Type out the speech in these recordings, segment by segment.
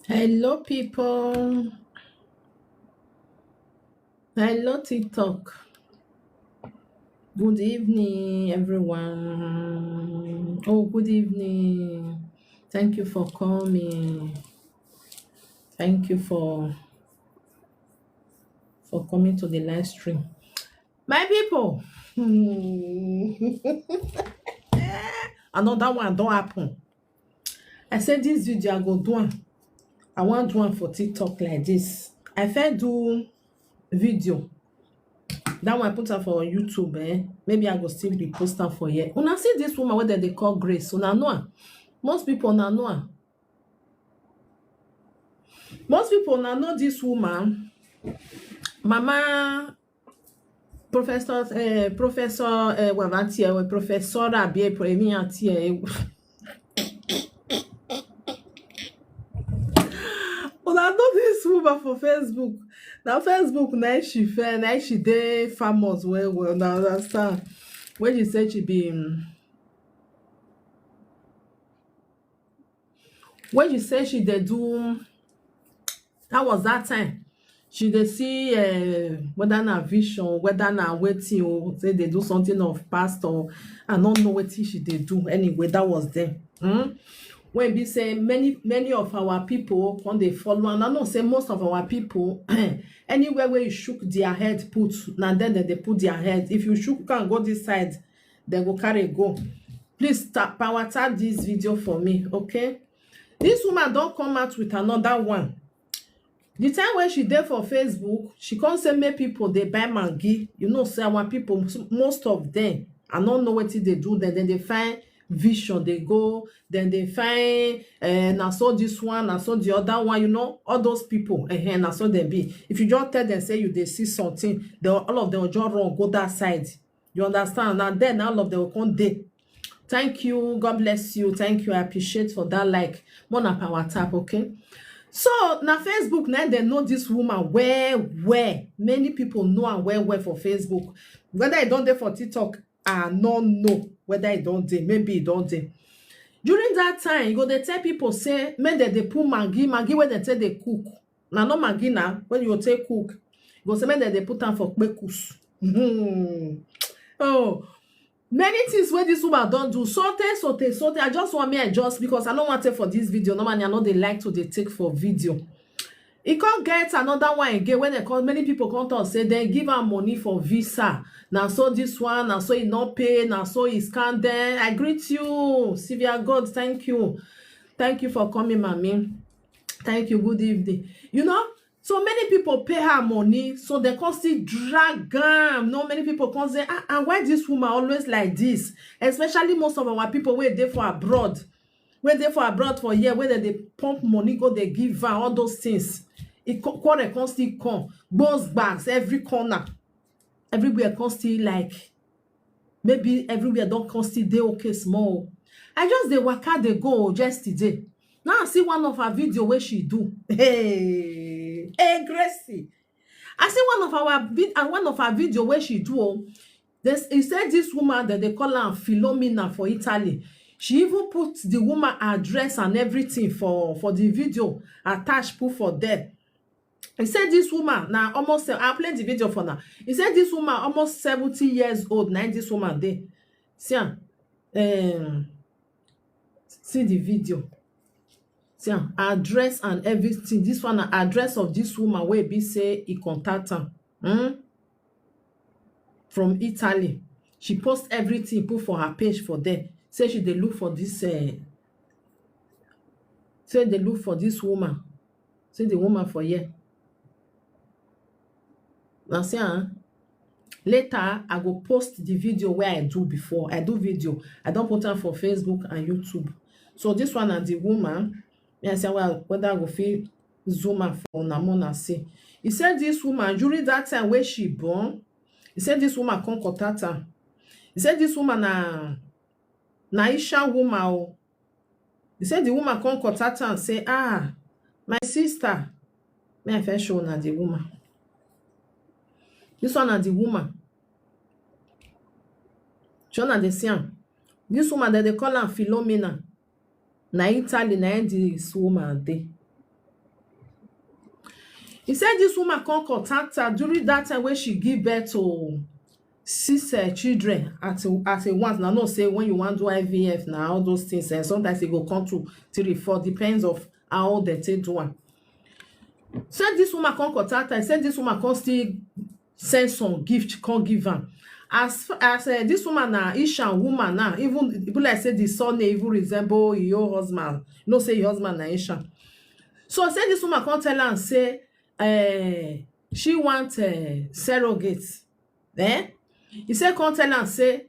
Hello, people. Hello, TikTok. Good evening, everyone. Oh, good evening. Thank you for coming. Thank you for coming to the live stream. My people. Another one don't happen. I said this video I go do am. I want do one for TikTok like this. I first do video. That one I put am for YouTube, maybe I go still repost am for here. Una see this woman wey dem dey call Grace, una know am. Most people una know am. Most people una know this woman. Mama Professor Professor Abie Emi Atie. Una know this woman for Facebook. Now Facebook na she fair, na she dey famous well. Now understand. When she say she be when you say she dey do, that was that time. She dey see whether na vision, whether na wetin o, say they do something of past, or I don't know wetin she dey do. Anyway, that was them. When we say many of our people when they follow, and I know say most of our people anywhere where you shook their head put, now then they put their head. If you shook can go this side, they go carry go. Please power tap this video for me, okay? This woman don't come out with another one. The time when she there for Facebook, she can't say make people they buy Maggi. You know, say our people, most of them, I don't know what they do. Then they find vision, they go, then they find I saw this one, I saw the other one, you know, all those people, and I saw them be. If you just tell them, say you they see something, they all of them will just run, go that side. You understand? And then all of them will come there. Thank you, God bless you, thank you, I appreciate for that. Like more na power tap, okay? So na Facebook now they know this woman where many people know her well for Facebook. Whether I don't there for TikTok, I don't know whether I don't there. Maybe it don't there. During that time, you go they tell people say men that they put Maggi when they say they cook. Now no Maggi now when you take cook, you go say men that they put on for kpekus. Oh. Many things where this woman don't do. Saute. I just want me adjust because I don't want it for this video. Normally, I know they like to they take for video. It can't get another one again when they call many people come to say they give her money for visa. Now so this one, now so he not pay, now so he scan there. I greet you, Sylvia God. Thank you for coming, mommy. Thank you. Good evening. You know. So many people pay her money, so they can still drag her. No, many people can say, and why this woman always like this? Especially most of our people where they for abroad. Where they for abroad for year, where they pump money, go they give her all those things. It can still come. Bones bags, every corner. Everywhere can still like, maybe everywhere don't can still they okay small. I just they waka they go just today. Now I see one of her video where she do. Hey, Gracie. I see one of her video where she do. He said this woman that they call her Philomena for Italy. She even put the woman address and everything for the video attached, put for there. He said this woman now almost, I'll play the video for now. He said this woman almost 70 years old. Now this woman there. See, see the video. See, address and everything. This one address of this woman where be say he contact her. From Italy. She post everything, put for her page for there. Say she dey look for this say they look for this woman. Say the woman for here. Now see, later I go post the video where I do before. I do video. I don't put am for Facebook and YouTube. So this one and the woman, I say well whether I go fit zoom am for una see. He said this woman during that time where she born, he said this woman come contact her. He said this woman na Isha woman. Oh. He said the woman come contact her and say, my sister. May I first show na the woman. This one na the woman. Show na the same. This woman that they call her Philomena. Na Italy, na this woman dey. He said this woman come contact her during that time when she give birth to 6 children at a once. Now, no say when you want to do IVF now, all those things, and sometimes it go come to 3, 4, depends of how they take do one. Said this woman come contact her. Said this woman come still send some gift, come give her. As this woman na Ishan woman now, even people like say the son even resemble your husband. No say your husband na Ishan. So say this woman come tell her and say she want surrogate. He said come tell her and say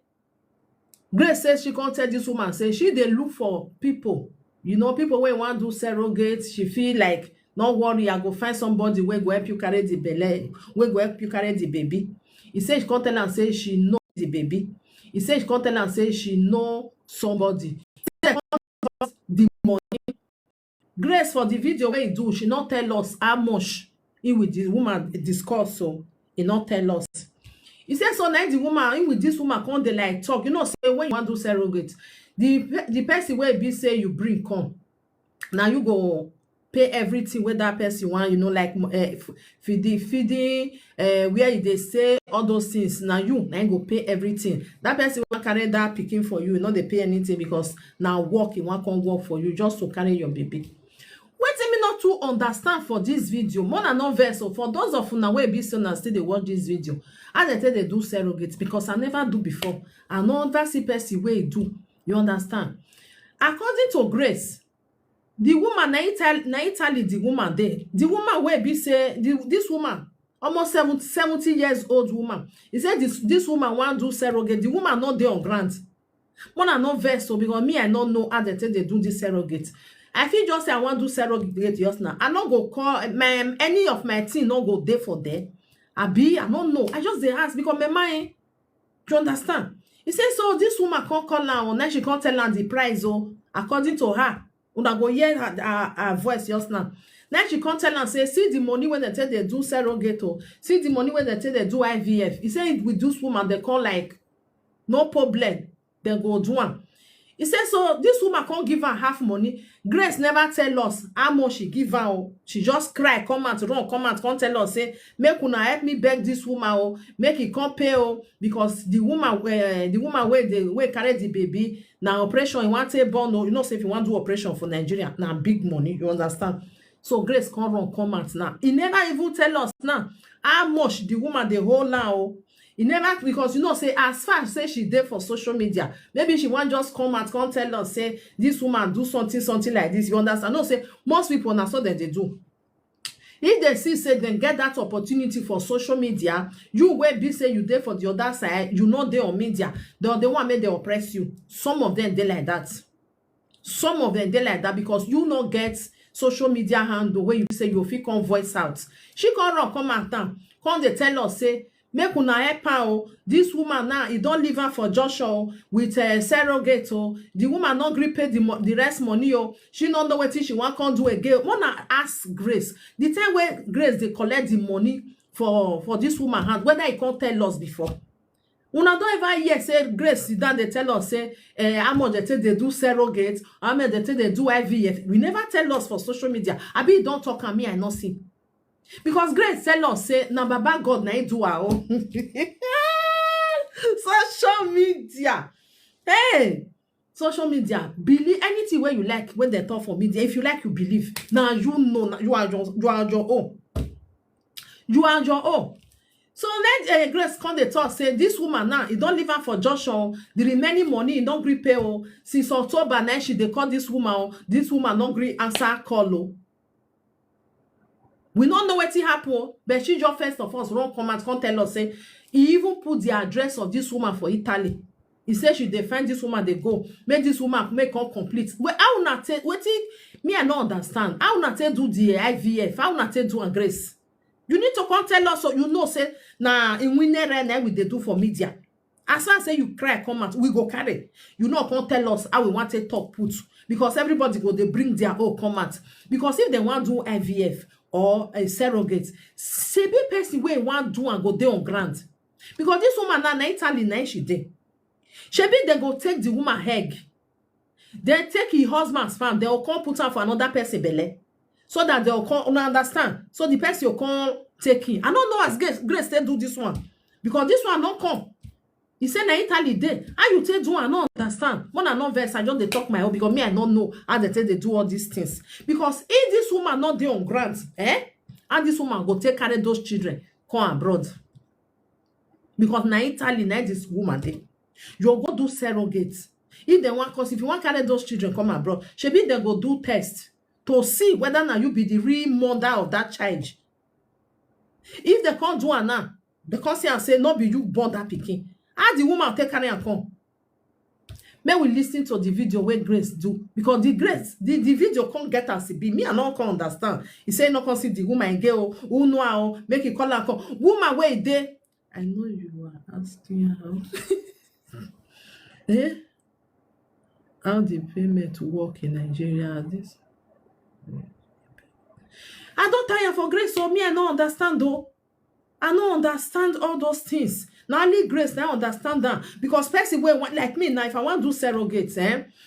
Grace says she can't tell this woman say she dey look for people, you know, people wey want do surrogate. She feel like no worry, I go find somebody wey go help you carry the belle, wey go help you carry the baby. He said she can't tell her and say she know the baby. He said she can't tell her and say she know somebody. The money. Grace for the video wey he do, she not tell us how much he with the woman discuss, so he not tell us. He said so now the woman, he with this woman come dey like talk. You know, say when you want to do surrogate, the person wey be say you bring come. Now you go pay everything where that person want, you know, like feeding, where they stay, all those things. Now you go pay everything. That person want carry that picking for you, they pay anything because now work, you want come work for you just to carry your baby. Wetin me not to understand for this video, more than no verse. So for those of una wey be still they watch this video, as they tell they do surrogate, because I never do before. I never see person wey do. You understand? According to Grace, the woman na Italy, the woman there, the woman wey be say this woman almost 70 years old woman. He said this woman want do surrogate. The woman not there on grant. More than no verse. So because me I don't know how they tell they do this surrogate. I feel just say I want to do surrogate just now. I not go call any of my team not go there for there. I don't know. I just they ask because my mind. Do you understand? He says so this woman can't call her and then she can't tell her the price. Oh, according to her, una go hear her voice just now. Then she can't tell her say, see the money when they tell they do surrogate. Oh, see the money when they tell they do IVF. He said with this woman they call like no problem. They go do one. He said so this woman can't give her half money. Grace never tell us how much she give her. Oh. She just cry, come out, run, come out, can't tell us, say, make una help me beg this woman, oh, make it come pay, oh, because the woman where carry the baby, now operation, you want to born, oh, you know, say if you want to do operation for Nigeria, now big money, you understand? So Grace can't run, come out now. He never even tell us now how much the woman they hold now, oh. He never, because you know, say as far as say she did for social media, maybe she want just come out, come tell us, say this woman do something like this. You understand? No, say most people that's what they do. If they see say then get that opportunity for social media, you will be say you there for the other side, you know they on media, the one make they oppress you. Some of them they like that. Some of them they like that because you not get social media handle where you say you fit come voice out. She can run come out now, come they tell us say. Make una help her. This woman now, he don't leave her for Joshua with surrogate. The woman not gree pay the rest money. She don't know what she want to do again. Wanna ask Grace. The time where Grace they collect the money for this woman hand, whether he can't tell us before. Una don't ever hear say Grace sit down, they tell us say how much they take they do surrogate, how much they take they do IVF. We never tell us for social media. Abi don't talk at me, I not see. Because Grace tell us say na Baba God na he do our own. Social media. Hey, social media. Believe anything where you like when they talk for media. If you like, you believe. Now you know you are your own. You are your own. So let Grace come dey talk say this woman now, he don't leave her for Joshua. The remaining money, he don't gree pay. Since October 9, she dey call this woman. This woman don't gree answer call. We don't know what happened, but she just first of all run comment, come tell us say he even put the address of this woman for Italy. He said she defend this woman, they go make this woman make her complete. Well, how not take me? I don't understand. How not take do the IVF? How not take do and Grace? You need to come tell us so you know say na in winner and we they do for media. As I say you cry, come out, we go carry. You know, come tell us how we want to talk put because everybody go they bring their own comment. Because if they want to do IVF or a surrogate, say be person where want do and go there on grant. Because this woman now na Italy na she dey. Shebi they go take the woman egg. They take his husband's farm, they will come put her for another person belly. So that they'll come understand. So the person will come take him. I don't know as Grace they do this one. Because this one don't come. He said na Italy dey. How you take do I don't understand. When I not verse, I just they talk my own because me I don't know how they take they do all these things. Because if this woman not there on grant, and this woman go take carry those children come abroad. Because na Italy na this woman dey. You go do surrogate. If they want, cause if you want carry those children come abroad, shebi they go do test to see whether now you be the real mother of that child. If they can't do it now, they can't say and say, no be you born that pikin. How the woman take carry and come? May we listen to the video where Grace do. Because the video can't get us be. Me, I don't understand. He say no can see the woman girl who know how, make it call and come. Woman where they. I know you are asking how. How the payment work in Nigeria this? I don't tire for Grace, so me I don't understand though. I don't understand all those things. Now only Grace now understand that because person where like me now, if I want to do surrogates,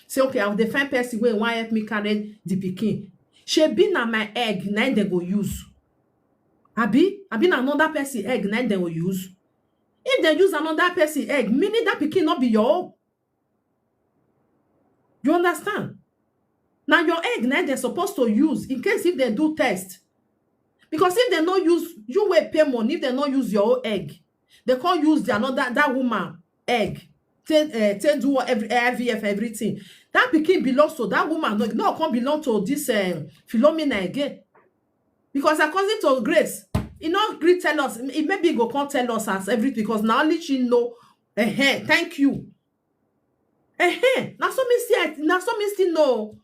say okay, I'll define person where want help me carry the pikin. She be na my egg, now they go use. Abi na another person egg, now they will use. If they use another person egg, meaning that pikin not be your own. You understand? Now your egg now they're supposed to use in case if they do test. Because if they not use, you will pay money. If they not use your own egg, they can't use the another that woman egg. Take do IVF everything. That pikin belongs to that woman. No, can't belong to this Philomena again. Because according to Grace, he not agree tell us. It maybe go can't tell us as everything because now only she know. Thank you. Now so me still know.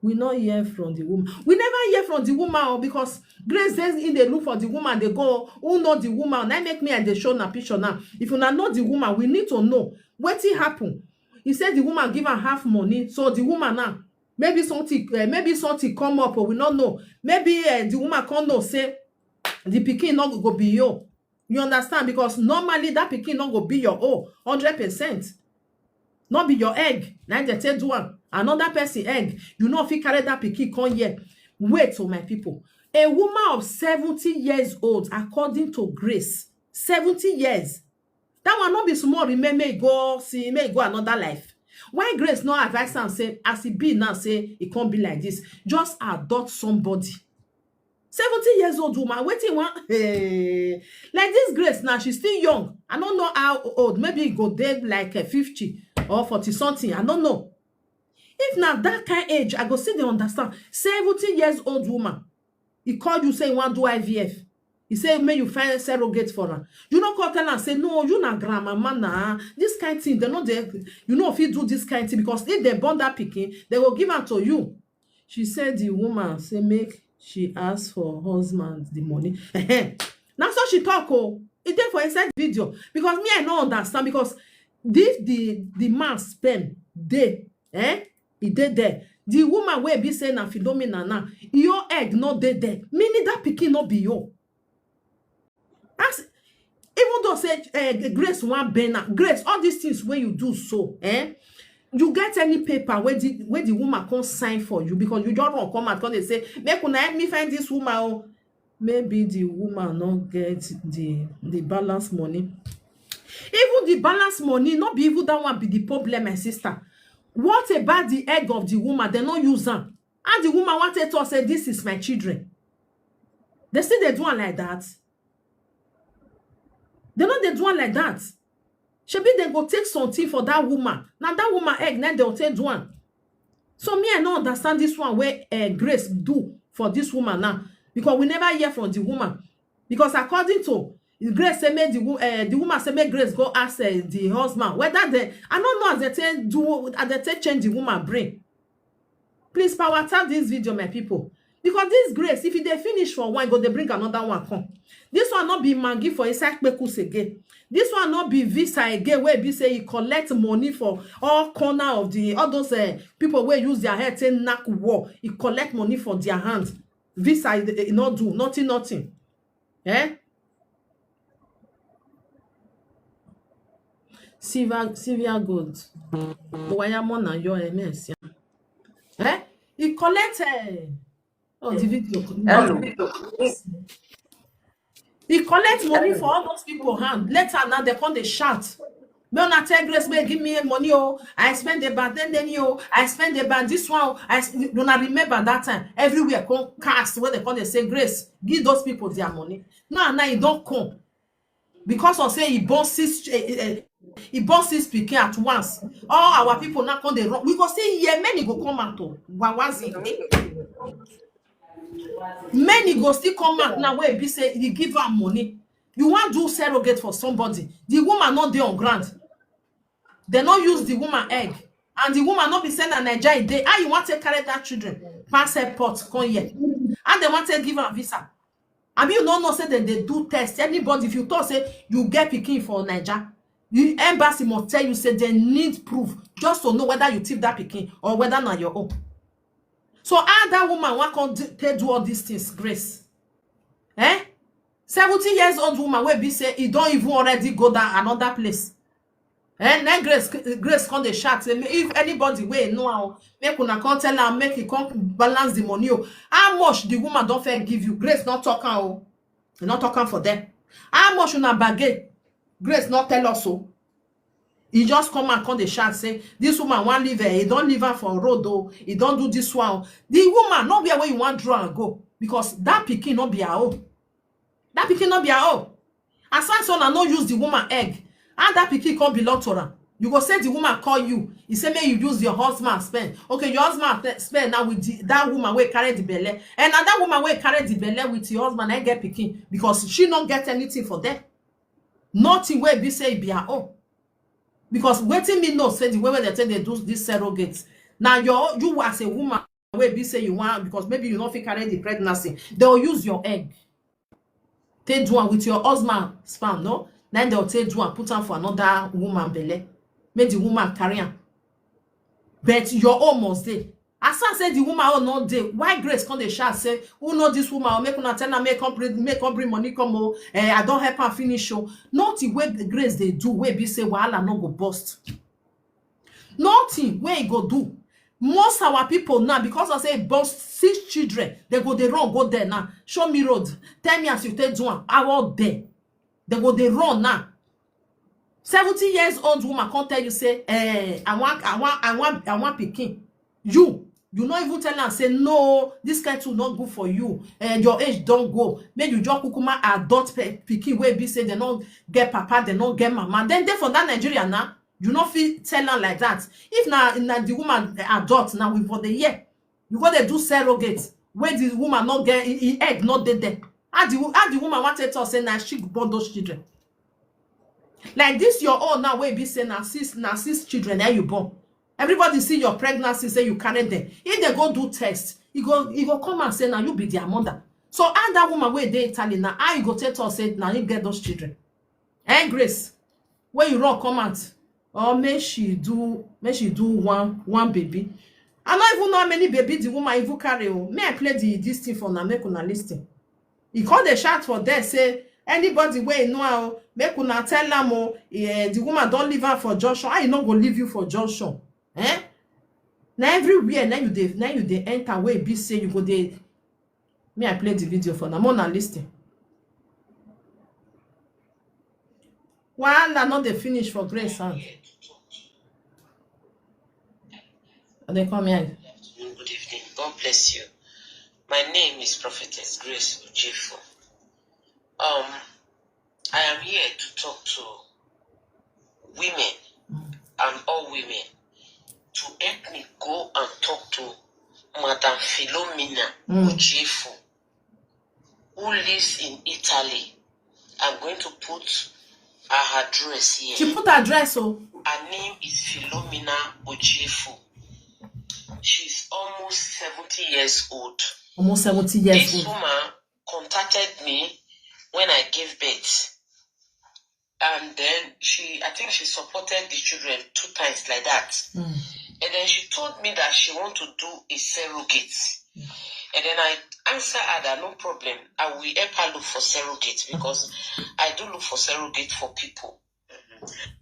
We not hear from the woman. We never hear from the woman because Grace says in the look for the woman, they go, who know the woman? Now make me and they show na picture now. If you not know the woman, we need to know what happened. He said the woman give her half money, so the woman now maybe something come up, or we not know. Maybe the woman can't know say the pikin not go be your. You understand? Because normally that pikin not go be your own 100%. Not be your egg. Like they tell one. Another person egg. You know if you carry that pikin come here. Wait, so my people. A woman of 70 years old, according to Grace. 70 years. That one not be small. Remember, may go another life. Why Grace not advise and say, as it be now, say it can't be like this. Just adopt somebody. 70 years old woman, waiting one. Hey. Like this Grace now, she's still young. I don't know how old. Maybe it go dead like 50 or 40 something. I don't know. If now that kind of age, I go see they understand. 70 years old woman. He called you say you want to do IVF. He say may you find a surrogate for her. You know call tell and say no, you not grandmama nah. This kind of thing, they know they you know if you do this kind of thing because if they born that pikin, they will give her to you. She said the woman say make she ask for husband the money. Now so she talk it there for inside video because me I don't understand because this the man spend day he did there. The woman will be saying na Philomena now your egg not dead there meaning that pikin not be your. As even talk say Grace one banner. Grace, all these things where you do so, you get any paper where the woman can't sign for you because you don't want come out because they say, make una help me find this woman. Oh. Maybe the woman not get the balance money. Even the balance money, not be even that one be the problem, my sister. What about the egg of the woman? They not use them. And the woman wanted to say, this is my children. They say they do one like that. They know they do one like that. Shebi they go take something for that woman. Now that woman egg, now they'll take one. So me, I don't understand this one where Grace do for this woman now. Because we never hear from the woman. Because according to Grace say make the woman say make Grace go ask the husband whether they, I don't know as they do, as they change the woman brain. Please power tap this video, my people. Because this Grace, if they finish for one, go they bring another one come. This one not be mangi for inside Pekus again. This one not be visa again where be say he collect money for all corner of the all those people where use their head say knack war. He collect money for their hands. Visa not do nothing. Eh? Sylvia Gold. Wayamon and your MS. Eh? He collect oh, the video. He collect money for all those people hand. Later now they come they shout. Me una tell Grace, me give me money, oh. I spend about then you, I spend about this one. You not remember that time. Everywhere come cast where they come they say Grace, give those people their money. Now he don't come. Because of say he born six speaking at once. All our people now come they run. We go say yeah, many go come out to Wawazi. Many go still come out now where be say you give her money. You want to do surrogate for somebody. The woman not there on ground. They not use the woman egg. And the woman not be sent a Nigeria day. How you want to carry that children? Pass airport, come here. And they want to give her a visa. I mean, you don't know say that they do test. Anybody, if you thought say you get picking for Nigeria, the embassy must tell you say they need proof just to know whether you tip that picking or whether not your own. So how that woman want to do all these things, Grace? 70 years old woman will be say he don't even already go down another place. Then Grace come the chat say if anybody will know how make una come tell her make he come balance the money. How much the woman don't fair give you? Grace not talking oh. You're not talking for them. How much una bagay? Grace not tell us so. He just come and come the chat say this woman want leave her. He don't leave her for road though. He don't do this one. The woman not be where you want draw and go because that pikin not be her own. That pikin not be her own. As far as son no use the woman egg, and that pikin can't belong to her. You go say the woman call you. He say may you use your husband spend. Okay, your husband spend now with that woman will carry the belly, and that woman will carry the belly with your husband and get pikin because she don't get anything for them. Nothing where be say be her own. Because waiting me know say the way they say they do this surrogates. Now you as a woman where be say you want because maybe you don't fit carry the pregnancy. They'll use your egg. Take one with your husband sperm, no? Then they'll take one, put on for another woman belly. Make the woman carry on. But your almost there. As I said the woman all not there. Why Grace come the chat say, who know this woman? Or make una tell her make up bring money come oh. I don't help her finish show. Nothing where Grace they do where be say wahala no go bust. Nothing where he go do. Most our people now, because I say boss 6 children, they go they run, go there now. Show me road. Tell me as you take one. I out there. They go they run now. 70 years old woman can't tell you say, I want picking. You not even tell her say no, this kind too not good for you. Your age don't go. Maybe you just kukuma adult picking where be say they don't get papa, they don't get mama. Then they for that Nigeria now. You not feel tell her like that. If now the woman adult now with for the year, you go they do surrogate where the woman not get egg not dead there. How the woman wanted to say now she born those children. Like this your own now where be say now 6 children there you born. Everybody see your pregnancy say you carry them. If they go do test, you go come and say now you be their mother. So how that woman where they Italy now how you go tell her say now you get those children. And Grace, where you run come out. Or may she do one baby. I don't even know how many baby the woman even carry. May I play this thing for now, make una listen. He called the shout for there, say, Anybody wey know how, make una tell am o, the woman don't leave her for junction. How you not go leave you for junction? Eh? Now everywhere, now you dey enter where be say you go dey. Me, I play the video for now. Mona listen. Wahala not dey finish for Grace hand. They come here. Good evening. God bless you. My name is Prophetess Grace Ujefo. I am here to talk to women and all women to help me go and talk to Madam Philomena Ujefo, who lives in Italy. I'm going to put her address here. She put her address, oh. Her name is Philomena Ujefo. She's almost 70 years old. Almost 70 years old. This woman contacted me when I gave birth. And then I think she supported the children 2 times like that. And then she told me that she want to do a surrogate. And then I answered her that no problem. I will help her look for surrogate because I do look for surrogate for people.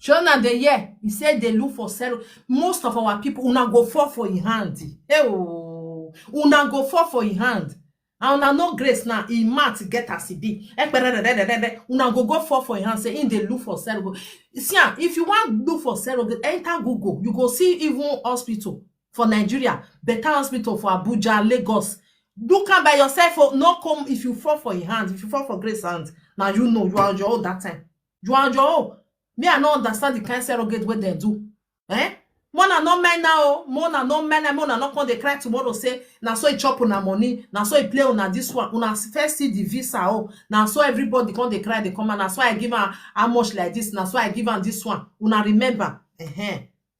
Shona the year he said they look for surrogate. Most of our people una go fall for in hand. Hey, oh, una go fall for in hand. And una no Grace now. He might get as he be. Una go fall for in hand. Say in they look for surrogate. See, if you want look for surrogate, enter Google. You go see even hospital for Nigeria, better hospital for Abuja, Lagos. Look am by yourself. Oh, no come if you fall for in hand. If you fall for Grace hand, now you know you are on your own that time. You are on your own. Me, I don't understand the kind of surrogate what they do. Eh? Mona no men now. Mona no men. Mona no come they cry tomorrow say, now so he chop on money. Now so he play on this one. Una first see the visa. Oh, now so everybody come they cry they come and now so I give her how much like this. Now so I give her this one. Una remember.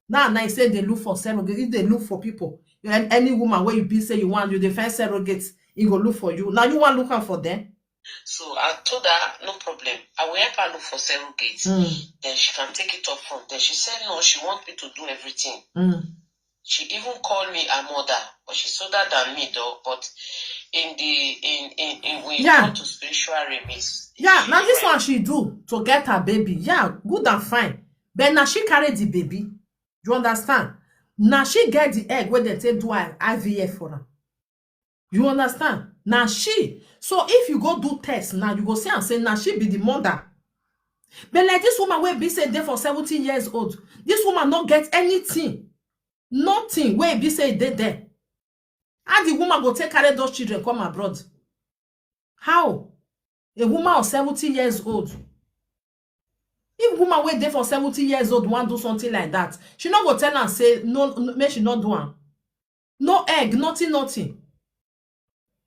Now I say they look for surrogate. If they look for people, any woman where you be say you want you the first surrogates, he go look for you. Now you want looking for them. So I told her, no problem. I will help her look for surrogates. Then she can take it up from there. She said no, she wants me to do everything. She even called me her mother, but she's older than me though. But in when you come to spiritual remits. Yeah, now this one she do to get her baby. Yeah, good and fine. But now she carry the baby. You understand? Now she get the egg where they take do IVF for her. You understand? Now she. So if you go do test now, you go see and say now she be the mother. But like this woman will be say there for 70 years old. This woman not get anything. Nothing where be say they there. How the woman go take carry those children come abroad? How? A woman of 70 years old. If woman wait there for 70 years old want do something like that, she not go tell and say no, may she not do am. No egg, nothing.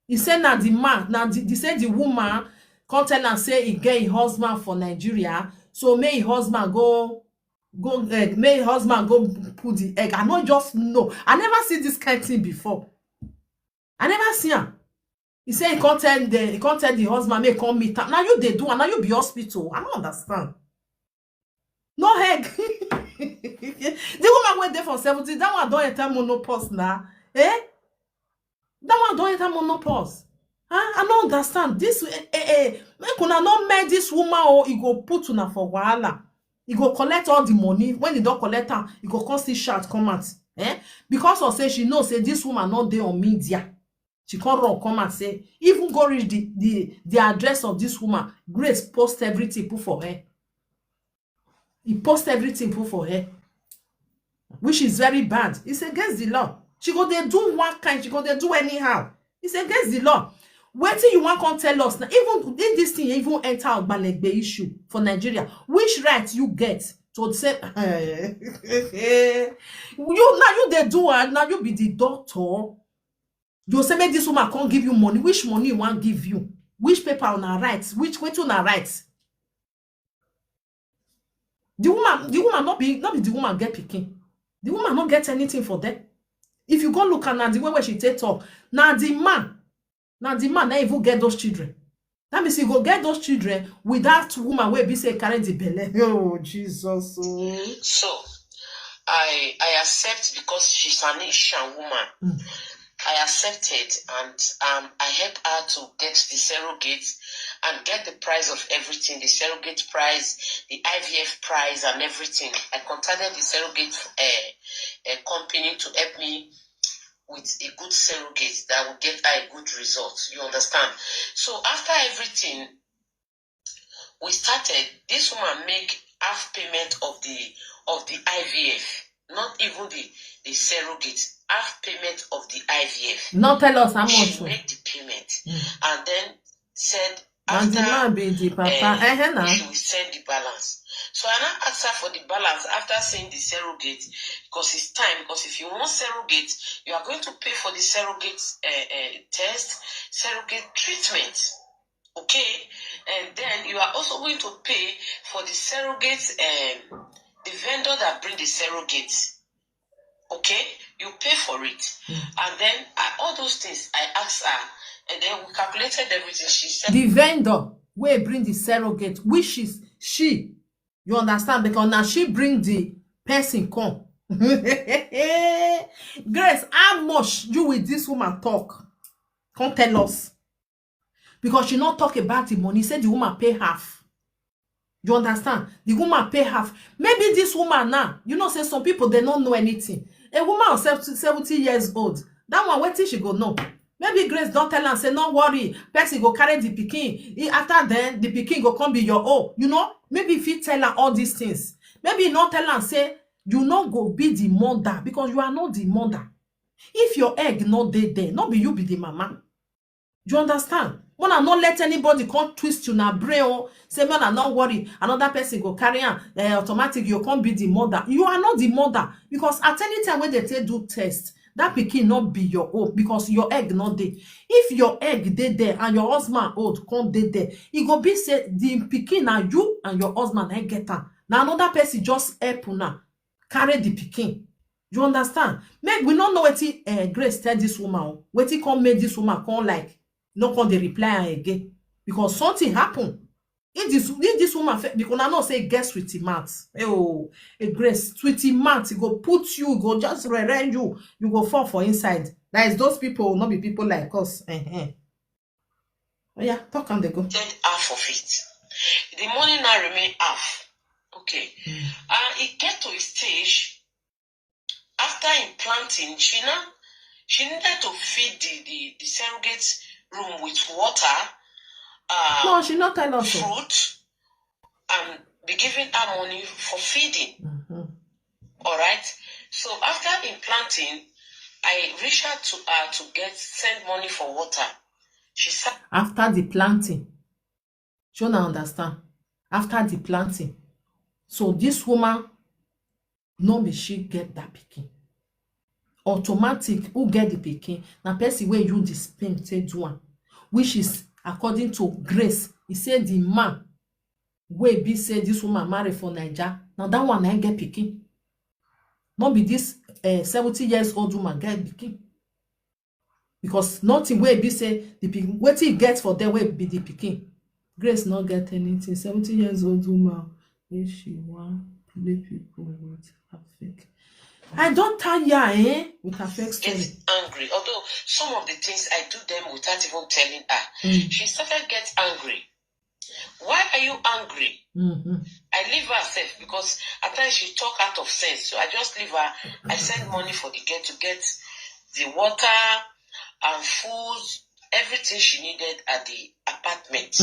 He said now the man, now they say the woman come tell and say he get a husband for Nigeria, so may his husband go may his husband go put the egg. I not just know. I never see this kind of thing before. I never see him. He said he can't tell the husband may come meet her. Now you they do and now you be hospital. I don't understand. No egg. The woman went there for 70. That one don't enter menopause now. Eh? That one don't enter menopause. Huh? I don't understand. This make una not make this woman or he go put una for wahala. He go collect all the money. When he don't collect her, he go come see shout come out. Eh? Because of say she knows say this woman not there on media. She can't run come and say, even go reach the address of this woman. Grace post everything put for her. He post everything put for her. Which is very bad. It's against the law. She go they do one kind, she go they do anyhow. It's against the law. What do you want to tell us now? Even if this thing even enter a Balegbe issue for Nigeria, which right you get to say you they do and now you be the doctor. You say make this woman can't give you money. Which money you want give you? Which paper on her rights? Which way to her rights? The woman not be the woman get picking. The woman not get anything for that. If you go look at now the way where she take talk, now the man now even get those children. That means you go get those children with that woman where be say carry the belly. Oh Jesus! So I accept because she's an Asian woman. I accepted, and I helped her to get the surrogate and get the price of everything, the surrogate price, the IVF price, and everything. I contacted the surrogate company to help me with a good surrogate that will get her a good result. You understand? So after everything, we started. This woman make half payment of the IVF, not even the surrogate. Half payment of the IVF. Not tell us how much. She made the payment and then said And the after man be the papa. she will send the balance. So I now asked her for the balance after saying the surrogate, because it's time. Because if you want surrogate, you are going to pay for the surrogate test, surrogate treatment. Okay, and then you are also going to pay for the surrogate, the vendor that bring the surrogate. Okay, you pay for it, and then all those things I asked her, and then we calculated everything. She said the vendor will bring the surrogate, which is she. You understand? Because now she bring the person come. Grace, how much you with this woman talk? Come tell us. Because she not talk about the money. Said the woman pay half. You understand? The woman pay half. Maybe this woman now, you know, say some people, they don't know anything. A woman of 70 years old, that one, wait till she go know. Maybe Grace don't tell her and say, no worry, person go carry the pikin. After then, the pikin go come be your own. You know, maybe if you tell her all these things, maybe not tell her and say, you not go be the mother, because you are not the mother. If your egg not there, not be you be the mama. You understand? Wanna not let anybody come twist you na brain. Say, man, not worry. Another person go carry on. Automatic, you can't be the mother. You are not the mother. Because at any time when they say do test, that pikin not be your own, because your egg not there. If your egg there and your husband old can't there, it go be say the pikin na you and your husband ain't get her. Now another person just help una carry the pikin. You understand? Make we not know what Grace tell this woman. What he come make this woman come like no come the reply again, because something happen. If this woman, because I know say get sweetie mouth. Oh, a Grace sweetie mouth, it go put you, go just rend you, you go fall for inside. That is those people will not be people like us. Oh yeah, talk on the go. Half of it. The money now remain half. Okay. It get to a stage after implanting, she needed to feed the surrogate room with water. No, she not tell us fruit, and be giving her money for feeding. All right. So after implanting, I reached out to her to send money for water. She said after the planting. You don't understand? After the planting. So this woman, no be she get that pikin. Automatic, who get the pikin? Na person where you the sperm say do one, which is according to Grace. He said the man wey be say this woman marry for Naija. Now that one ain't get pikin. Not be this 70 years old woman get pikin. Because nothing wey be say the pikin, what he gets for them will be the pikin. Grace not get anything. 70 years old woman, if she want play people with her fake. I don't tire with her fake story. Get angry. Although some of the things I do them without even telling her. She started get angry. Why are you angry? I leave her safe, because at times she talk out of sense. So I just leave her. I send money for the girl to get the water and food, everything she needed at the apartment,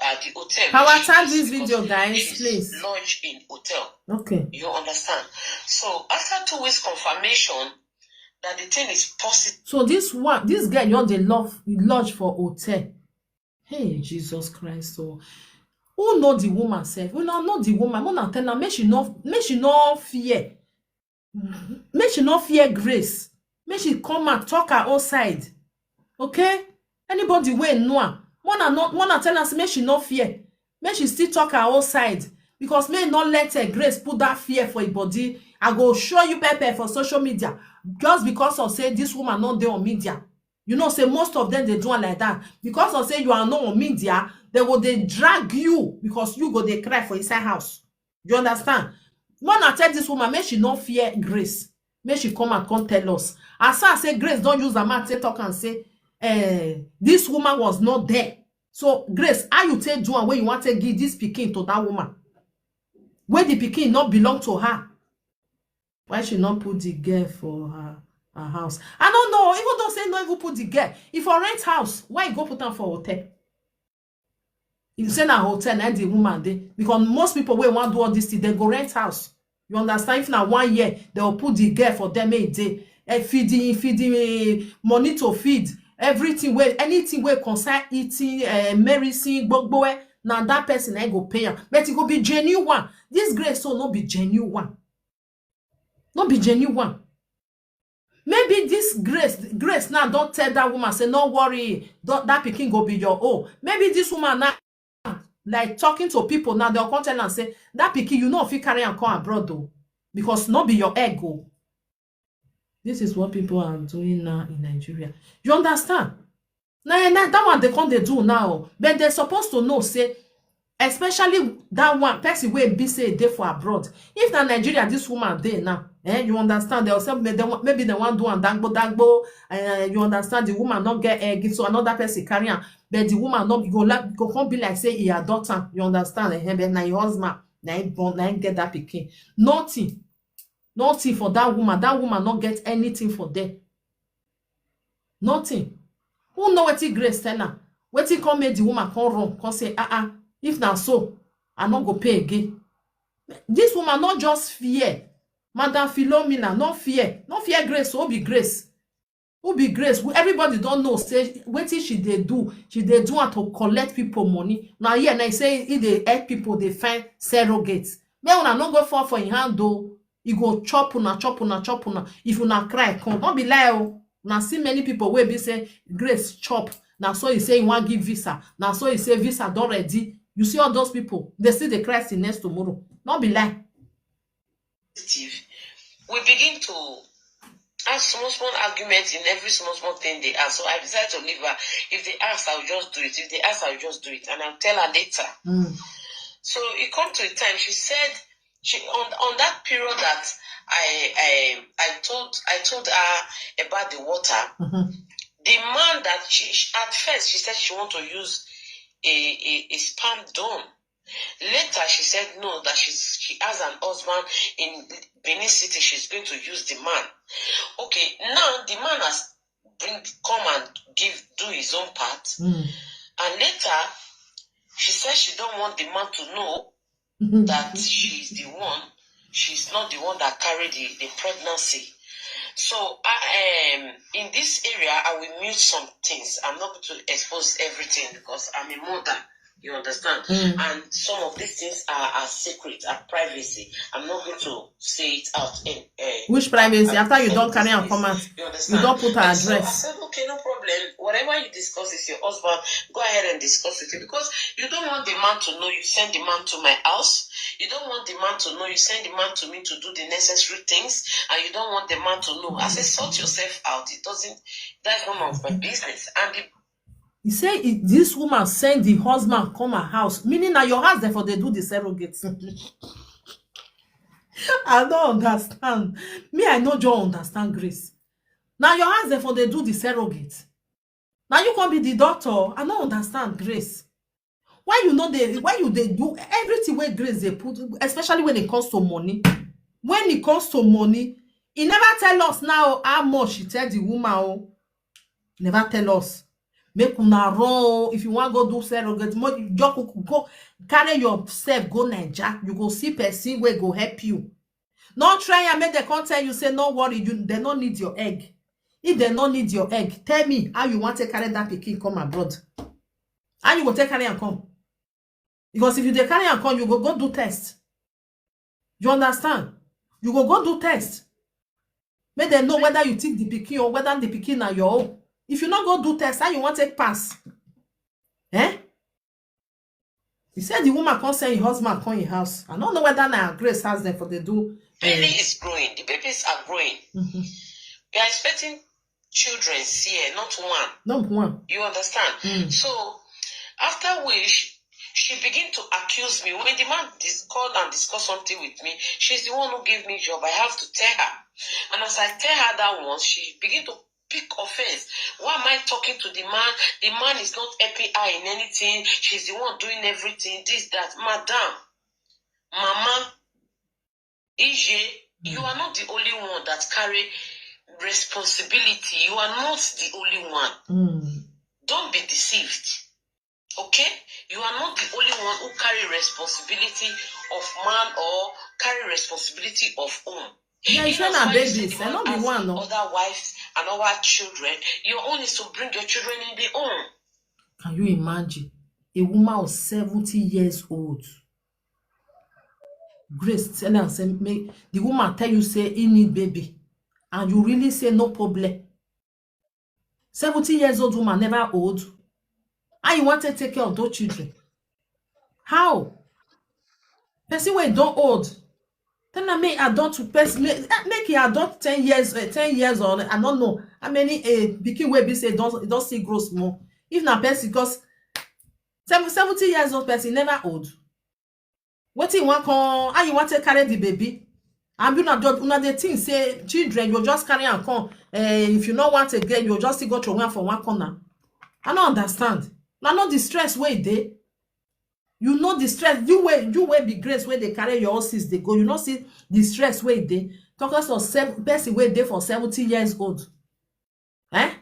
at the hotel. Power time this video, guys, please. Lodge in hotel. Okay. You understand? So after 2 weeks confirmation that the thing is positive. So this girl, you the lodge for hotel. Hey, Jesus Christ. So who know the woman self? Who know the woman? Who not tell her, make she not fear. Make she not fear Grace. Make she come and talk her outside. Okay? Anybody wey know her, wanna tell us make she not fear. Make she still talk her outside. Because may not let her Grace put that fear for your body. I go show you pepper for social media. Just because of say this woman not there on media. You know, say most of them they do it like that. Because of say you are not on media, they drag you, because you go they cry for inside house. You understand? Wanna tell this woman, make she not fear Grace. Make she come and come tell us. As I say, Grace, don't use a mouth to talk and say, this woman was not there. So, Grace, how you take do and where you want to give this pikin to that woman? Where the pikin not belong to her? Why she not put the girl for her house? I don't know. Even though say no, even put the girl. If I rent house, why you go put her for hotel? If you say na hotel, and the woman there, because most people wey want do all this thing, they go rent house. You understand? If na 1 year, they will put the girl for them a day. Feeding money to feed everything where anything where concern eating, medicine, gbogbo now that person I go pay her. But it go be genuine. This Grace so not be genuine. Not be genuine. Maybe this Grace now don't tell that woman, say, no worry, that pikin go be your own. Maybe this woman now, like talking to people now, they'll come tell and say, that pikin, you know, if you carry and come abroad though, because not be your ego. This is what people are doing now in Nigeria. You understand? Now that one they come they do now, but they're supposed to know, say, especially that one person wey be say dey for abroad. If na Nigeria this woman dey now, you understand, they'll say maybe they want do and dagbo, you understand, the woman not get egg, so another person carry am, but the woman not go come be like say he adopt am, you understand, but na your husband na him born, na him get that pikin. Nothing for that woman not get anything for them. Nothing. Who know wetin Grace tell her? Wetin come make the woman come run, come say, if na so, I not go pay again. This woman not just fear. Madam Philomena, not fear. Not fear Grace, who be Grace? Who be Grace? Everybody don't know. Say, wetin she dey do? She dey do her to collect people money. Now here, and I say, if they help people, they find surrogates. May una not go fall for in hand though. You go chop una. If una cry, come. Don't be lie. Oh. Now see many people where be say, Grace chop. Now so you say you want give visa. Now so you say visa don't ready. You see all those people, they see the Christ in next tomorrow. Not be lie. We begin to have small arguments in every small thing they ask. So I decided to leave her. If they ask, I'll just do it. If they ask, I'll just do it. And I'll tell her later. So it come to a time, she said, she on that period that I told her about the water, the man that she at first she said she want to use a sperm donor. Later she said no, that she has an husband in Benin City, she's going to use the man. Okay, now the man has come and do his own part. And later she said she don't want the man to know that she's the one. She's not the one that carried the pregnancy. So in this area, I will mute some things. I'm not going to expose everything because I'm a mother. You understand? And some of these things are secret, are privacy. I'm not going to say it out. Which privacy? After you don't carry a comment, you don't put an address. So I said, okay, no problem. Whatever you discuss with your husband, go ahead and discuss with him. Because you don't want the man to know you send the man to my house. You don't want the man to know you send the man to me to do the necessary things. And you don't want the man to know. I said, sort yourself out. That's none of my business. And he say this woman send the husband come her house, meaning that your house therefore they do the surrogates. I don't understand. Me, I know you understand Grace. Now your house therefore they do the surrogates. Now you can be the doctor. I don't understand Grace. Why they do everything where Grace they put, especially when it comes to money. When it comes to money, he never tell us now how much she tell the woman. Oh, never tell us. Make una run. If you want to go do surrogate, you just go carry yourself, go Nigeria. You go see person where go help you. Not try and make the content you say, no worry, they don't need your egg. If they don't need your egg, tell me how you want to carry that pikin come abroad. How you go take carry and come? Because if you dey carry and come, you go do test. You understand? You go do test. Make them know whether you take the pikin or whether the pikin are your own. If you not go do test, how you want to take pass? He said the woman can't send your husband come in house. I don't know whether now Grace has them for they do. Baby is growing. The babies are growing. We are expecting children here, not one. Not one. You understand? So after which she began to accuse me. When the man called and discussed something with me, she's the one who gave me job. I have to tell her. And as I tell her that once, she begin to pick offense. Why am I talking to the man? The man is not helping her in anything. She's the one doing everything. This, that. Madam, Mama, EJ, you are not the only one that carry responsibility. You are not the only one. Don't be deceived. Okay? You are not the only one who carry responsibility of man or carry responsibility of home. Yeah, it's not babies. I not be one, no. Other wives and other children. Your own is to bring your children in the home. Can you imagine a woman of 70 years old? Grace tell her say make the woman tell you say he need baby, and you really say no problem. 70 years old woman never old, and you want to take care of those children? How? Person wey don old, tell her make adult to person make he adult 10 years or I don't know how many pikin wey be say don still grow small. If na person, because 70 years old person never old. Wetin you want come? How you want to carry the baby? And you not una the thing say children you just carry and come. If you not want again, you just still go to one for one corner. I don't understand. Now not the stress where they. You know the stress. You will be grace where they carry your horses. They go. You not see the stress where they. Talk us of person where they for 70 years old. Eh?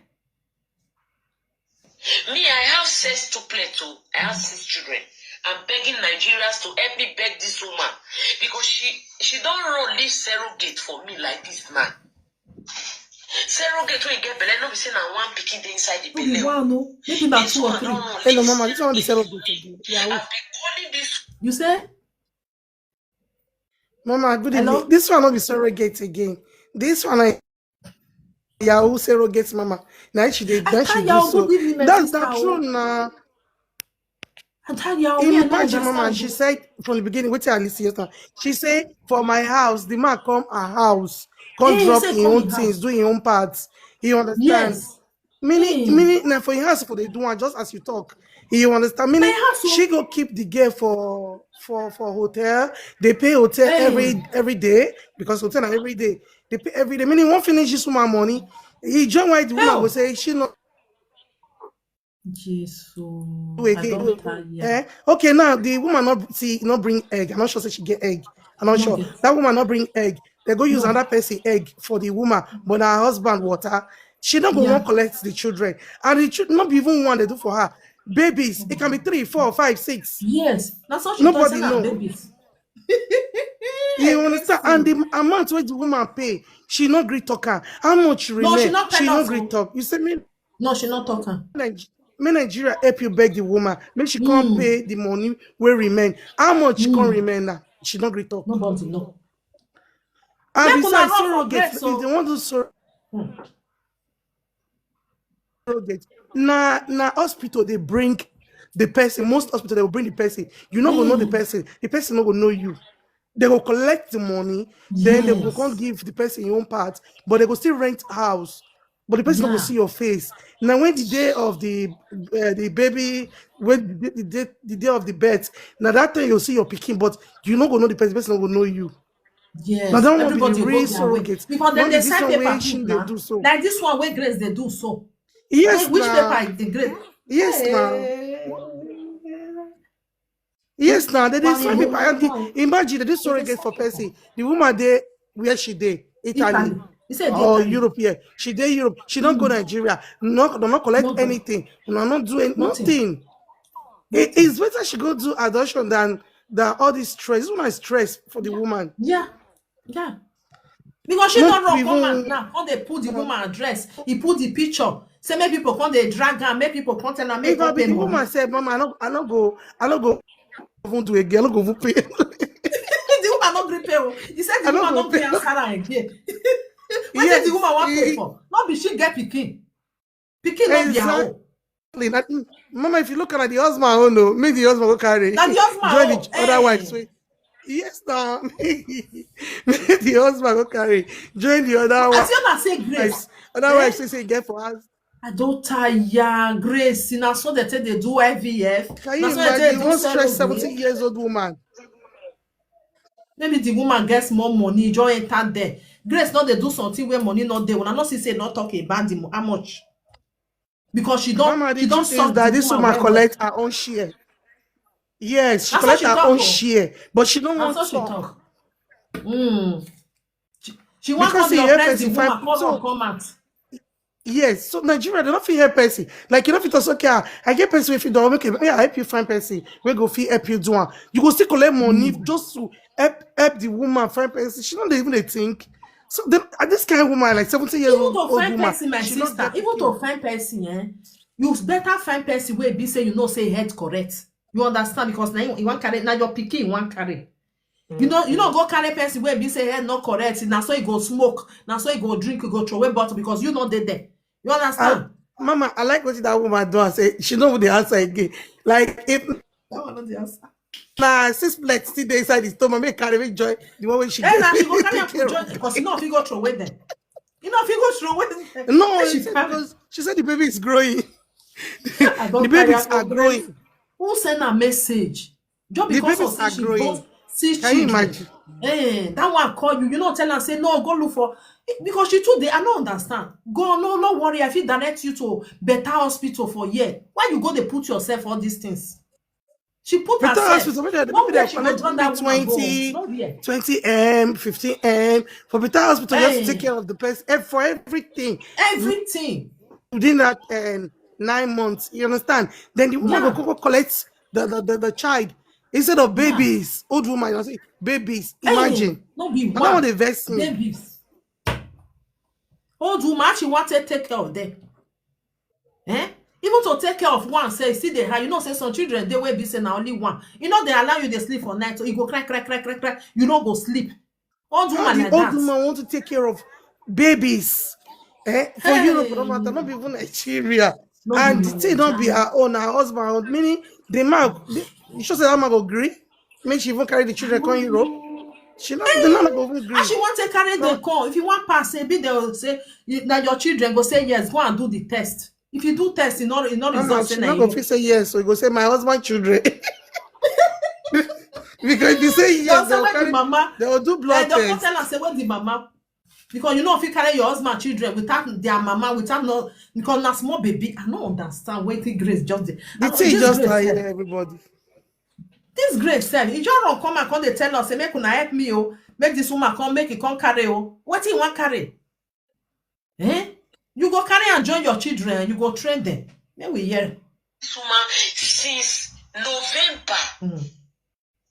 Me, I have 6 to play too. I have 6 children. I'm begging Nigerians to help me beg this woman because she don't run leave surrogate for me like this now. Surrogate when you get belly, no be saying I one picking the inside the belly. Wow, no. Maybe about 2 or 3. Hello, Mama. This one be surrogate again. Yeah. I've been calling this. You say? Mama, good evening. This one not be surrogate again. This one I Yahoo surrogate, Mama. Now she did. Then she do so. That's not true now. Imagine, Mama, she said from the beginning, wait till I listen yesterday. She said, for my house, the man come her house, come drop his own things, do his own parts. You understand? Yes. Meaning, now for your house, for they do one just as you talk. You understand? Meaning, she go keep the girl for hotel. They pay hotel every day because hotel are every day. They pay every day. Meaning, won't finish this woman money. He join why the woman will say she not. Jesus. Okay, now the woman not bring egg. I'm not sure say she get egg. I'm not sure. That woman not bring egg. They go use another person egg for the woman, but her husband water. She not go want collect the children. And the children not be even one they do for her. Babies, it can be 3, 4, 5, 6. Yes, that's what she nobody know. Babies. You understand? And the amount where the woman pay, she not agree talker. How much remain? No, she not agree talk. You say me? No, she not talking. May Nigeria help you beg the woman. Maybe she can't pay the money where remain. How much can remain now? She not agree talk. Nobody know. And besides surrogate, if they want to surrogate, na hospital they bring the person. Most hospital they will bring the person. You not gonna know the person. The person not gonna know you. They will collect the money. Then they will come give the person your own part. But they will still rent house. But the person not will see your face. Now when the day of the baby, when the day of the birth, now that time you'll see your picking, but you not gonna know the person will know you. Yes, now that one will be the real surrogate. Because then they sign paper they do so. Like this one where Grace they do so. Yes, which paper is the Grace? Yes, now. Yes, now they sign paper. Imagine they do surrogate for person. The woman there where she did Italy. Or Europe, she did Europe. She don't go Nigeria. Not collect anything. Not do nothing. It's better she go do adoption than all this stress. This woman is stress for the woman. Yeah. Because she don't run woman now. When they put the woman address, he put the picture. Say make people come they drag her, make people come tell her make her pay the woman said, Mama, I don't go even do a girl, I don't go pay. The woman not pay. He said the woman not pay Sarah again. What did the woman want pay for? Not be she get picking. Picking not their own. Mama, if you look at the husband, oh no, make the husband go carry. Now the husband join the other wife. So, yes, now make the husband go carry. Join the other wife. As you not say Grace. Other wife say get for us. I don't tire Grace. Now so they say they do IVF. Can you imagine one stress 70 years old woman? Maybe the woman gets more money, just enter there. Grace not they do something where money not there. When I not see say not talking about the how much. Because she Mama, the don't truth is suck the that this woman woman well well. collect her own share. Yes, she That's what collect she her talk. own share, but she don't That's want what to she talk. talk. She want Because come see, the help oppress the person woman, find call so on come out. yes, so Nigeria they don't feel help person. Like you know, if it's okay, I get person if you don't okay, may I help you find person. We go feel help you do one. You go still collect money just to help the woman find person. She don't even they think. So then this kind of woman, like 70 years Even to old find woman, person, my she not sister, get even pikin. to find person, you better find person where be say you know say head correct. You understand? Because now you want carry, now your pikin you want carry. You know go carry person where be say head not correct. Now so you go smoke, now so you go drink, you go throw away bottle because you not dead there. You understand? Mama, I like what that woman do and say she know the answer again. Like if That one not the answer. nah, 6 plates still dey inside the stomach, make carry make joy the one way she And get now she go carry take and put care joy of. because you know if you go throw away them. You know if you go throw away them. No, Then she she said carry. because she said the baby is growing. I The don't carry babies her are for grace. growing. Who send a message? Just The because of babies say are she born growing. 6 Can you children. imagine? That one call you. You know, tell her say no, go look for because she too. I don't understand. Go no worry. I feel direct you to better hospital for year. Why you go they put yourself all these things? She put Better herself. hospital, maybe Nowhere they'll she go collect draw maybe that woman go. 20, Nowhere. 20M, 15M. For better hospital, just to take care of the person for everything Everything. within that 9 months. You understand? Then the woman Yeah. go collect the child instead of Yeah. babies. Old woman, you say babies. Imagine. No be And that one one. they vex me. Babies. Old woman, she want to take care of them. Even to take care of one say see the high, you know say some children they will be say na only one. You know they allow you to sleep for night so you go crack, you no go sleep. Old How woman the like old that. woman want to take care of babies? For Europe, no Hey, matter, not even Nigeria. no be And the thing don't be Naija. her own, her husband own. Meaning the man, you sure say that man go agree? Make she even carry the I children no come Europe. know. She not the man go even How agree. she want to carry No, the call? If you want pass, say be they will say that your children go say yes, go and do the test. If you do test, it not mama, result say she na not go you. fit say yes. So you go say my husband children. Because if you say They'll yes, say when the mama, they will do blood they'll come tell test. and say when the mama. Because you know if you carry your husband children without their mama, without no because na small baby, I don't understand wetin Grace just dey. The thing This just Grace tire sef, everybody. this Grace sef, e just run come and come dey tell us say make una help me make this woman come make e come carry wetin e wan carry? You go carry and join your children, you go train them. Make we hear. This woman since November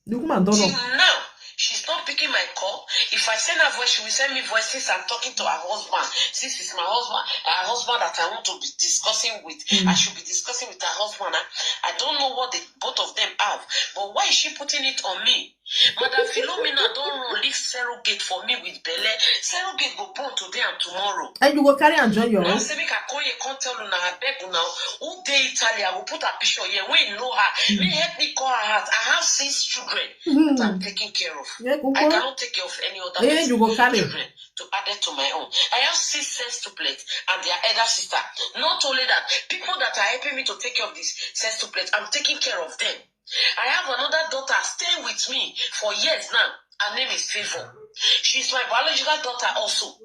The woman don till run. now, she's not picking my call. If I send her voice, she will send me voice since I'm talking to her husband. Since it's my husband, her husband that I want to be discussing with. I should be discussing with her husband. I don't know what both of them have. But why is she putting it on me? Madam Philomena don't run leave Surrogate for me with Bele. Surrogate go born today and tomorrow. And you go carry and join your Now own. say make I call you, can't tell you now. I beg you now. Who dey Italy? I will put a picture here. We know her. May help me call her out. I have 6 children that I'm taking care of. Yeah, go I go. cannot take care of any other You go carry. children to add it to my own. I have 6 sextuplets and their elder sister. Not only that, people that are helping me to take care of these sextuplets, I'm taking care of them. I have another daughter staying with me for years now. Her name is Favor. She's my biological daughter also.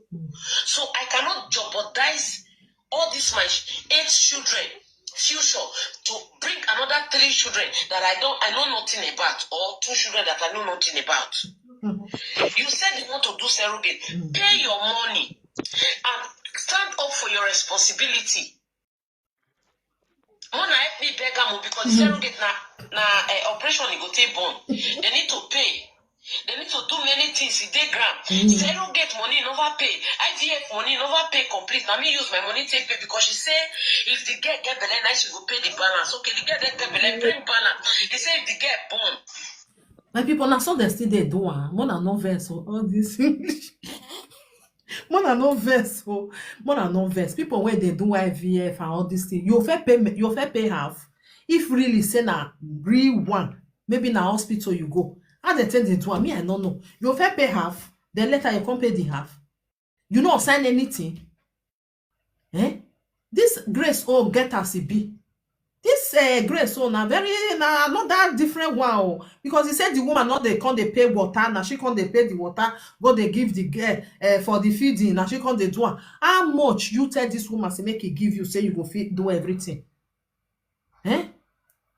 So I cannot jeopardize all these my 8 children future to bring another 3 children that I know nothing about, or 2 children that I know nothing about. You said you want to do surrogate. Pay your money and stand up for your responsibility. Mona help me beg am because the surrogate na operation e go take born. They need to pay. They need to do many things. They grant. Surrogate money never pay. IVF money never pay complete. Now me use my money take pay because she say if the girl get belle, now she go pay the balance. Okay, the girl get belle, bring balance. He say if the girl born. My people, na so they still dey do am. More than no verse all this English. More than no verse more than no verse. People when they do IVF and all this thing, you fit pay half. If really say na real one, maybe na hospital you go. How they take dey do am? Me, I don't know. You fit pay half, then later you come pay the half. You no sign anything. This Grace get as e be. This this Grace so na very na another different one oh, because he said the woman not they can't they pay water now she can't they pay the water go they give the girl for the feeding now she can't they do am. How much you tell this woman say make he give you say you go fit do everything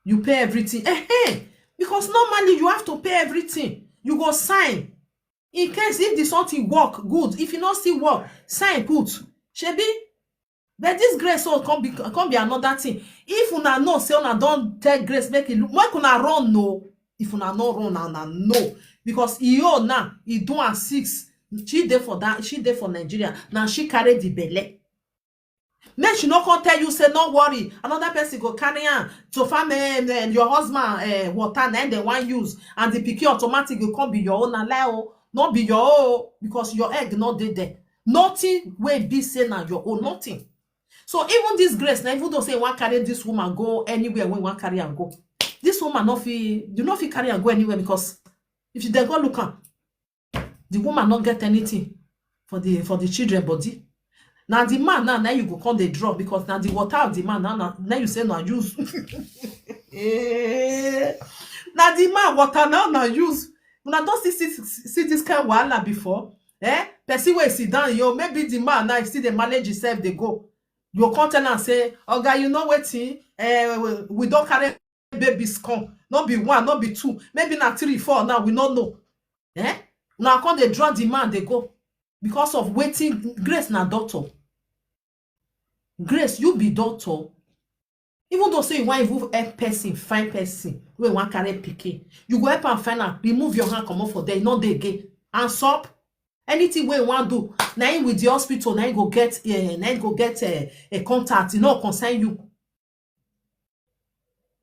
you pay everything because normally you have to pay everything you go sign in case if the something work good if you not still work sign put shebi. But this Grace so come be another thing. If una know say una don tell Grace make it look make una run no. If una no run una no because EO now he do am 6 she dey for that she dey for Nigeria now she carry the belle. Make she no come tell you say no worry another person go carry am to farm your husband water na dem wan use and the pikin automatic go come be your own na lie o not be your own because your egg no dey there. Nothing wey be say na your own nothing. So even this Grace now even though say one carry this woman go anywhere when one carry and go this woman not fit you not fit carry and go anywhere because if you dey go look am the woman not get anything for the children body. Now the man now you go come dey draw because now the water of the man now you say na use now the man water now use una don see this kind wahala before person wey sit down yo maybe the man now still dey manage himself dey go you come tell am say oga you know wetin we don carry babies come no be 1 no be 2 maybe na 3 4 now we no know now come dey draw the man dey go because of wetin Grace na doctor. Grace you be doctor even though say you wan even help person find person wey wan carry pikin you go help am find am remove your hand comot for there no dey again and stop anything wey you wan do na him with the hospital na him go get a contact e no concern you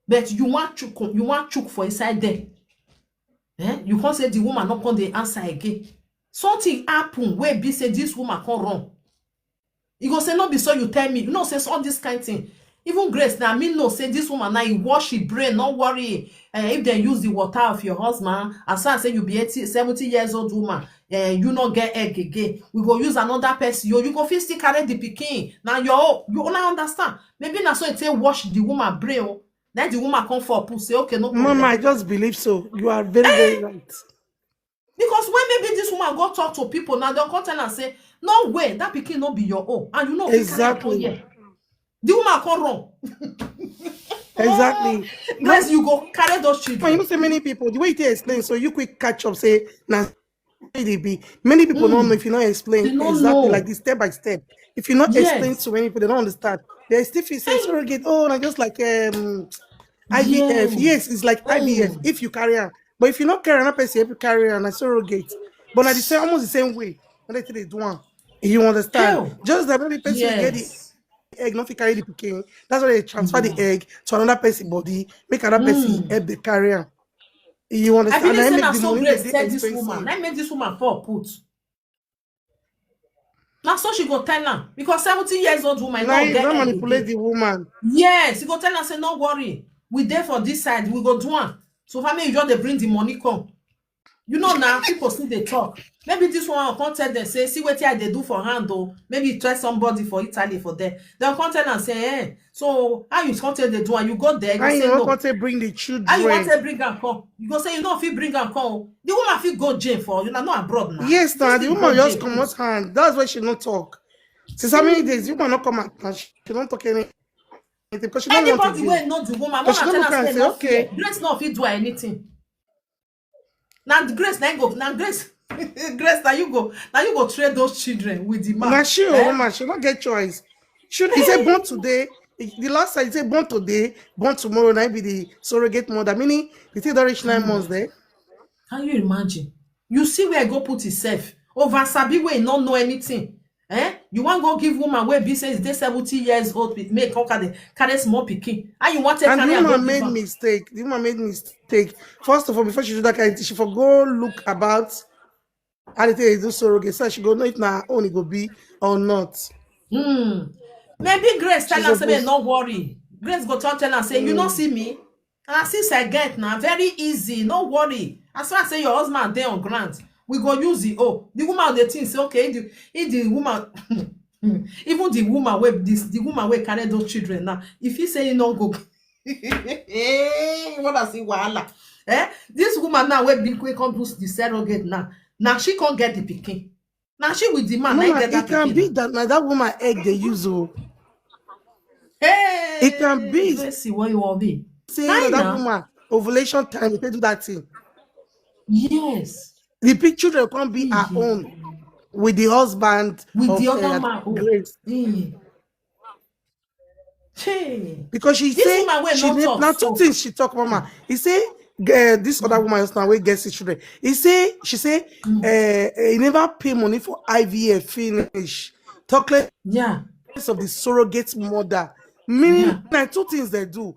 but you wan chook for inside there you come say the woman no come dey answer again something happen wey be say this woman come run e go say no be so you tell me you know say all this kind thing even Grace na me know say this woman now e wash e brain no worry if they use the water of your husband as far as say you be 70 years old woman you no get egg again we go use another person you go fit still carry the pikin na your you una understand maybe na so it say wash the woman brain then the woman come for pull say okay no problem. Mama, I just believe so. You are very right. Because when maybe this woman go talk to people now they'll come tell and say no way that pikin no be your own and you know exactly the woman come run. Exactly. Grace you go carry those children. You know say many people the way you explain so you quick catch up say now they be many people don't know if you not explain exactly like this step by step. If you not explain to many people they don't understand. They still feel say surrogate na just like IVF. Yes, it's like IVF if you carry on. But if you not carry another person, you carry on a surrogate. But at the same almost the same way. When they do one. You understand? Just that maybe person get the egg, not carry the pikin. That's why they transfer the egg to another person body, make another person help the carrier. You understand? I believe so Grace tell this woman. Let make this woman for put. Now so she go tell her because 70 years old woman don't manipulate the woman. Yes, she go tell her say no worry. We there for this side, we go do one. So family you just they bring the money come. You know now people still they talk. Maybe this one will come tell them say see what they do for hand though. Maybe try somebody for Italy for there. They'll come tell and say so how you come tell they do and you go there. You say no. want to bring the children. How you want to bring and come? You go say you know if you bring and come. The woman feel go jail for you know not abroad now. Yes, now the woman just come out hand. That's why she not talk. Since how many days you woman not come out she don't talk anything. Because she don't want to anybody know the woman but she don't look and say okay. Grace not fit do anything. Now the Grace now go now Grace Grace now you go trade those children with the man. Now she woman she don't get choice. He say born today. The last time he said born today, born tomorrow, now be the surrogate mother. Meaning the thing don't reach 9 months there. Can you imagine? You see where go put himself over Sabi where he not know anything. You want go give woman where be says they 70 years old with make carry small pikin. And you want to carry the woman made mistake. The woman made mistake. First of all, before she do that kind of thing, she for go look about how they do surrogate. So she go know if na only go be or not. Maybe Grace tell her say no worry. Grace go tell her say you don't see me. And since I get now very easy, no worry. As far as say your husband there on grant. We go use the the woman the thing say okay if the woman even the woman where the woman will carry those children now if he say he no go What I see wahala. This woman now wey big wey come do the surrogate now. Now she can't get the pikin. Now she with the man, now Mama, get that it can be pikin. that now that woman egg they use. Oh, Hey, it can be let's see what you want be. say Now, that now. woman ovulation time they do that thing. Yes. The picture children can't be her own with the husband With the of other man. Oh. Grace. Hey. Because she This say woman will she not need talk now two so. things she talk, Mama. He say this other woman is now we get his children. He say she say he never pay money for IVF finish. Talk less Yeah. of the surrogate mother. Meaning Yeah. like two things they do.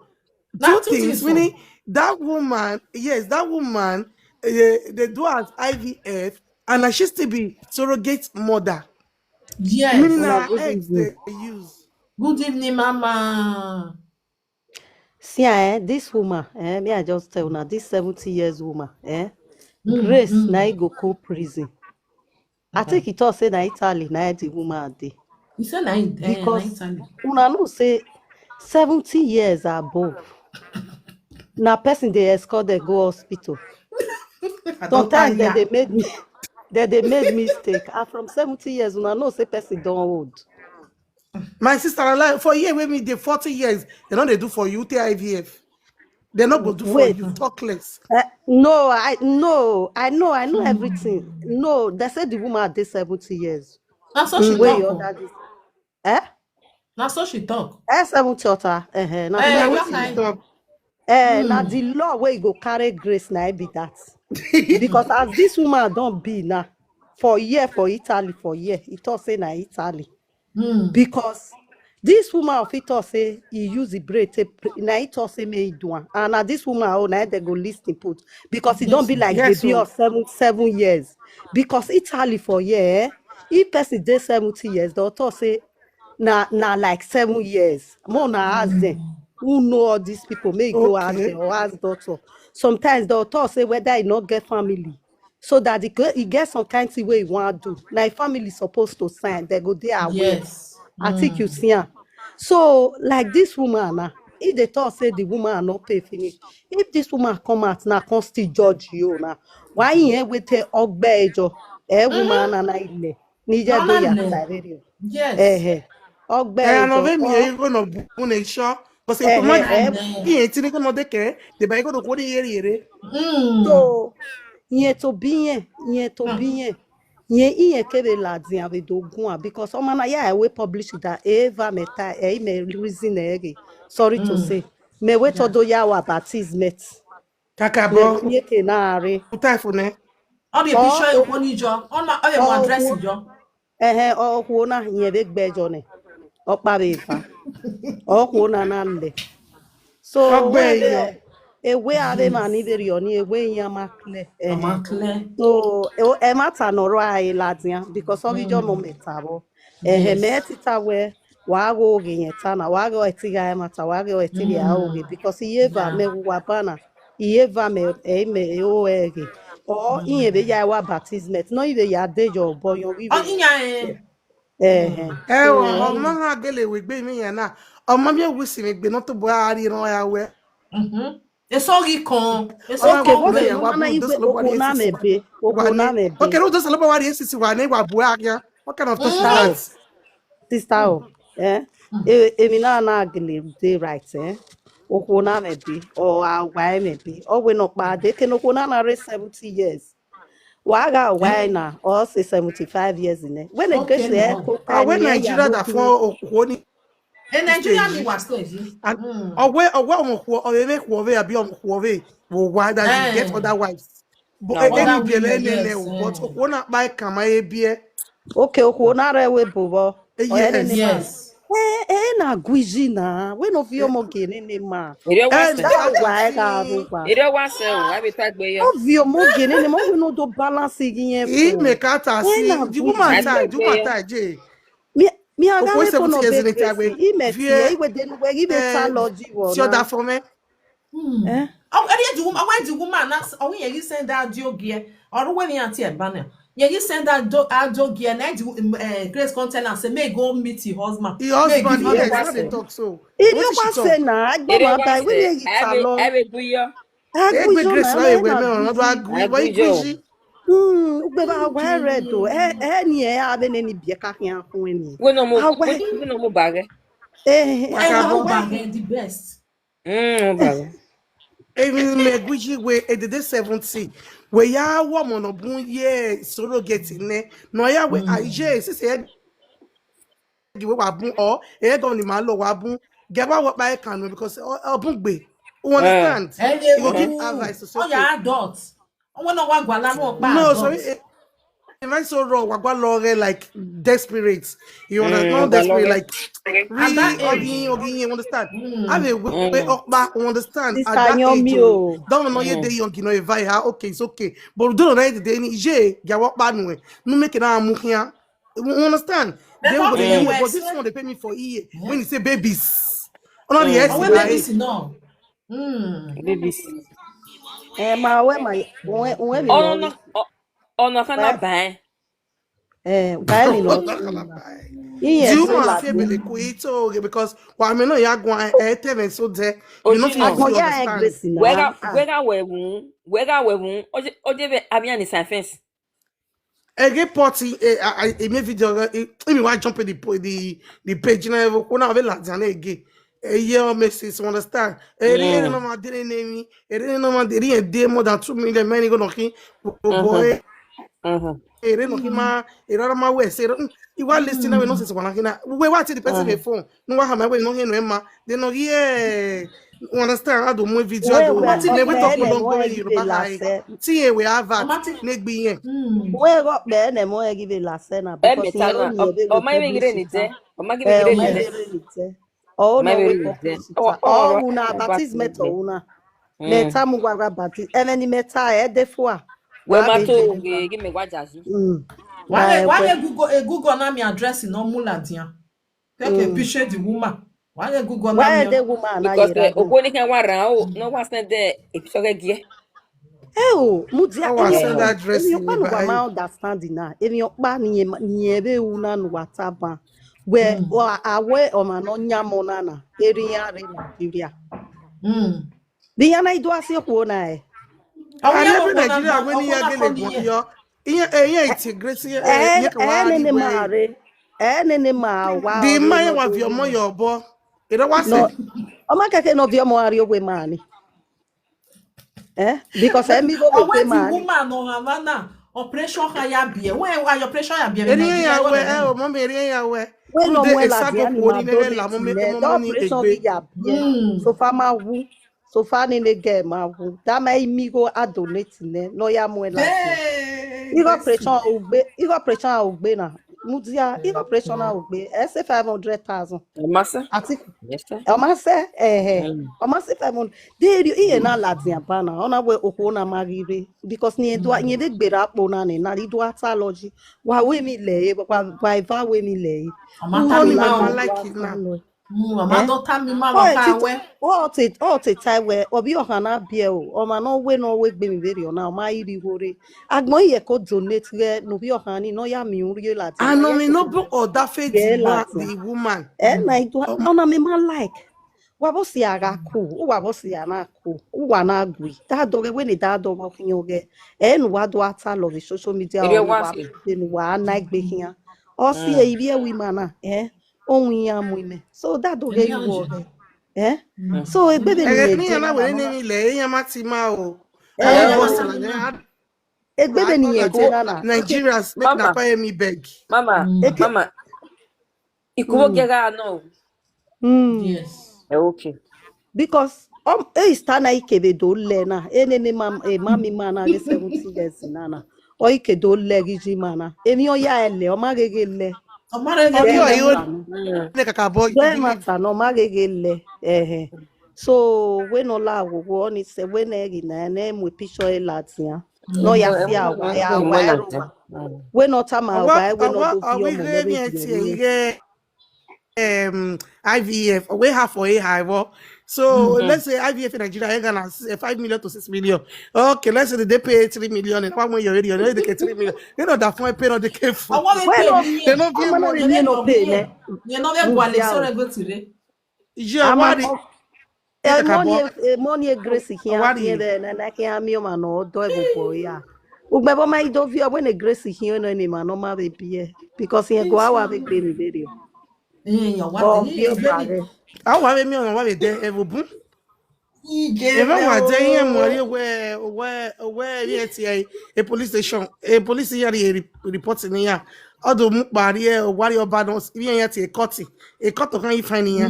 Now Two two things, things so. meaning that woman, yes, that woman, they do as IVF, and like she still be surrogate mother. Meaning Yes. Una her good eggs evening. they use. Good evening, mama. See, this woman, me I just tell una, this 70 years woman, Grace, na Mm. go prison. I think it all say na Italy, na the woman dey. You say na Because Italy. una know say 70 years above, na person they escort them go hospital. I don't Sometimes tire. they made mistake. And from 70 years, una know say person don't old. My sister alive for a year with me, they 40 years. They know they do for you, IVF. They're not gonna do for Wait, you. Talk less. no, I know everything. No, they said the woman dey 70 years. Now so she Mm. Where talk. you Oh. order this? Eh? Now so she talk. 70 other, na Yeah, What what 70 she years. kind? talk? Na the law where you go carry grace na be that. Okay, Because as this woman don't be now, for year for Italy, for year, it talk say na Italy. Because this woman of it talk say he use the braid na it talk say me do am. And na this woman oh na they go list put because it don't Yes. be like yes, baby so of 7 years. Because Italy for year, if person dey 70 years, they'll talk say na like 7 years. More na ask them who know all these people. May go ask okay. them or ask doctor. Sometimes they'll talk say whether he not get family. So that he get some kind of way he want to do. Now, family supposed to sign, they go there aware. Yes. I think you see am. So, like this woman now, if they talk say the woman not pay finish, if this woman come out now, come still judge you now, why you wait ogbe ejo? Woman na ile. Nije No, do no, ya no. sarere. Yes. Ogbe And of ejo. me, Oh, you're gonna boon a shot. Because you could eh, imagine, eh. No. he ain't taking no decay. The Bible go to what year. So, ihe kebe ladzi ave dogun because omana ya we publish that eva meta me reason ege. Sorry to say. Me we to Yeah. do ya wa baptismet. Me Kakabo, nye ke na are. typhoon. All the picture you want you John. All your address O you John. o na nye be gbejo ne. Okpa be fa. O na na le. So when Okay, yo. be ewe ave mani Yes. be rioni ewe yama kle. I'm clear. So e mata nọrọ anyị ladia because ọgịjọ nọ metabo me Yes. tita we wago oge nyeta na wago etiga anyị mata wago etiga ya oge because iyeva Yeah. me bana iyeva me oege or ihe be ya wa baptismet no ibe ya dejo boyo Oh, ibe ya yeah. Oh, so man, I get it with me and now. Oh, mamma, we see me, not to boy, I didn't know I wear. It's all you con. It's all Ama okay con what bule the ya way. mama na wabu ibe those nobody okwo na is mebe okwo na wane. Okay, mebe no those nobody is wane wabu agya. What kind of talk is sister that? o sister o emi na agili dey right okwu na mebi or agwa mebi o we no pa de ke no na re 70 years wa ga wa na or say 75 years in when e get Okay, there no. ko Ah, time when ye ya Nigeria no that do for Okwoni In Nigeria, me stage. was crazy. And away or they make Huawei, be on Huawei, will why that he get Eh. other wives. But na wa any Other biele women, yes. but Okwona by Kamaye beer. okay okwu na re we bobo o ye ne Yes. ma Yes. na guiji na we no fi omo ge ne ma Ere And wase. da that can wa ga see ru wa Ere wase o. Abi tagbe yo. ovio mo ge ne mo we no do balance yin he fo make out see na the woman guiji tie, the Atagbe woman yo. tie J. mi Okwo agawe ko 70 no years be in it grace agwe. imeti Vie iwe de we ibe ta loji wo si oda na for me. eh Oh, I did the woman. I went the woman. That's oh, yeah, you send that deal gear. Or when you are here, banner. Yeah, you send that dog here, and Grace come tell and say, may go meet your husband. The May give husband, you Ire yes, the now they wase. blessing. talk so. Ini What did she kwa se talk? na agbo Ire ma ba we wase. ye yita lo. Ebe guyo. Egbe Agbujo Grace na why me we na me on do gwiji. agree. Why Agujo. gwiji? Ugbe ba wa red o. Ni e abe ne ni bie ka hia ho ni. Awa We no mo bage. And Waka now bo. back the best. Mo bage. Even me gwiji we e de 70. We ya wo mo no bun ye surrogate ne. No ya we aije se give wa bun or e go ni ma lo wa bun. Get what by can because bun gbe. You understand? And You go give advice to say oh, okay. you're adult. I want to walk while I'm not No, adult. sorry. If so wrong, wagwa lore like desperate. You understand? Not desperate, Balore. like At that really age. you understand? Have a way Mm. up back, understand at Sister that age. Nyomi o. Don't know you day young, you know, if I have okay, it's okay. But don't know the day ni je, ya walk back no way. No make it now move here. You understand? They They will go talk the to you, year, but this explain. one they pay me for year. When you say babies, on the yes, Oh, we by babies no. Babies. Ma we ma we mi no ri. Ono kana Wa ban. wa mi no ri na. Iye do se man la say de. be quito because why me no ya go and so there you know Ojino. fit Agbo ya understand. Grace na. Ah. Wega wewu. Oje be abia ni fence. Ege party I make video me why jump in the page na evo kuna ve la jana ege ye o message understand eri no ma dey name me eri no ma dey dey more than 2 million men go knocking boy eri no ma eri ma we say you are listening we no say one na we what the person dey phone no wa ha we no hear no ma they no hear understand how do more video We do Automatic ne we talk be video. long mo go e we give Yoruba la kai se. see we have that Automatic. ne gbe yen We go be na mo e give la se na E because yen o metana. ni e be O we mai be gire ni publicity. de. O mai be gire O ni ma de. be Yes. re ni te. O O mai no be we ni de. publicity. O O una ba baptism se meto de. una. Meta mu gwa baptism. E ni meta e de fo a. We Wa be mato deliver. gi me gwajazu. Why Ba why we you Google na me address no mula dia. Take a picture the woman. Why you Google na Why me? the woman na Because yera no? okwo ni kan wara o no wa sen de episoge gie. Oh, mudia how I emi send okpa Eh. that dress emi in okpa me no gwa by ma understand na. Emi okpa ni ebe una no wataba. Where awe o ma no nyamo na na. Eri ya re Nigeria. Di yana ido ase ko na e. Oh, and yeah, every what na Nigeria go when you na get call go ye. yo iya integrate ye ka Ne wari ne we mare. Ne ma wa the ore man no wa do your mo ni. your bo you know what No. say O ma keke no vi mo ari ogwe mani. Because emi go Oh, be where the mani. woman no Havana operation haya beer. Where operation haya beer in eri Nigeria? ya What we they do? o mo me eri ya we We through no the more la esago diani ko ma ni ne la donate mo me ne. mo The money operation vi egbe ya bien. So far ma wu. So far ni ne get ma wu. That my imi go a donate ne. No ya more la dia. Hey, Ego Gracie. operation ugbe. Ego operation ugbe na. Mudia. Ego operation ugbe. I say 500,000. Masa. I think. Yes sir. Ọma sẹ Mm. ọma sẹ 500 deri iye na latin bana ona we okwo na magire because ni de gbere akpo na ni na idu atalogy wa we mi le wa va we mi le Amata no uro mi ni la me ma ma ni o. idu like it now atalo eh Amadota mi ma o maka ti we. o ti tai we obi oha na bie o ọma no we gbe mi veri ona ọma iri hore agbon iye ko donate re no bi oha ni no ya mi uri latin and na no ye me no suppose bo or that fit ge latin the woman na idu ona me ma like wabosi agaku wabosi anaku uwana gwi dadoge weni dadoge kinyoge enu wadu ata love social media Eri onu wa wa se. benu wa na igbe hian osi e Mm. ibi ewi mana ohun ya mu ime so dadoge Emi iwo anje. ge eh Mm. so egbebe ni ni eje ya na na na we no ni le ya ma ti ma o Oh, I Aya yeah, boss wo. mata la mi ma. then I egbebe ni thought that eje Ikuwo na na Nigerians make na mama. call me beg Mama. eke Mama. Ikuwo mm, gega no. Yes. Okay. because ista na ikebe do le na enene mami mana de 70 years na na o ike do le giji mana emi o ya ele o ma gege le Amara ge obi bi o then le yi o mu. matter no Mm. ne kaka boy you then believe matter no ma gege le so we no la wo ni se we na egi na mu picture e latia no ya si awa ya Mo awa na ero je. wa we no ta ma awa we no do awa vi we omo me re be ni di eti oni ye IVF we have for a high wo So let's say IVF in Nigeria, you're gonna 5 million to 6 million. Okay, let's say they pay 3 million and 1 million already, they get 3 million. You know that phone pay on the careful. Bueno, They don't pay amana money. ni no pay ne. Muzia. Yeah, Aman what money grace here here worry. the na ke ami o ma no do e go ya. Ugbebo ma ido vi when the grace here no ni ma no ma be be because here go awa be gbe ni video. Oh, bio brage. I want me on what they ever boom. If I want to hear more where yet a police station, a police here reporting here. Although Mukbari, warrior battles, even yet a cutty, a cut of can you find here.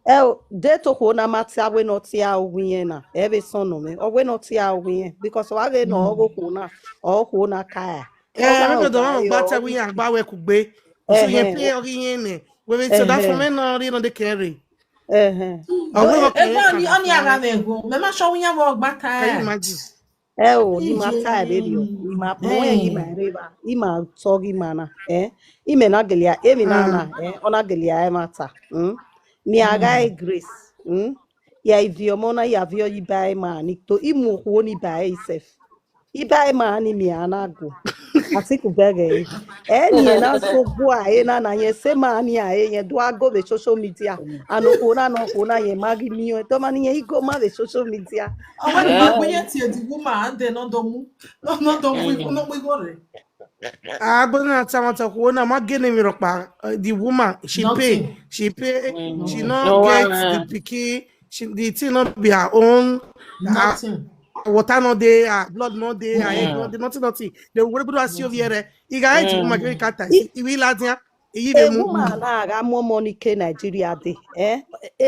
De to ho na matia we no tia owie na e be son no me o we no tia owie because wa ge no go ho na o ho na ka Maybe the one batter we are about where could be. So you pay or in we so that for men or in the carry. I will okay. Can you imagine? O ni mata be bio ni ma mo e ma reba I ma to gi mana ime na gelia e mi na na ona gelia e mata mi aga grace ya ivio mo na ya vio yi bai ma ni to imu ho ni bai self I bai ma ni mi anago atiku bege ni na so go a na na ye se ma ni a ye do ago be social media anoko na ye magi mi o to ma ni ye go ma be social media But not someone to who na getting me rock the woman she pay she not get the picky the thing not be her own water no dey blood no dey egg no dey nothing they will able to see over here you guys woman get can't see we ladia woman na aga mo money ke Nigeria dey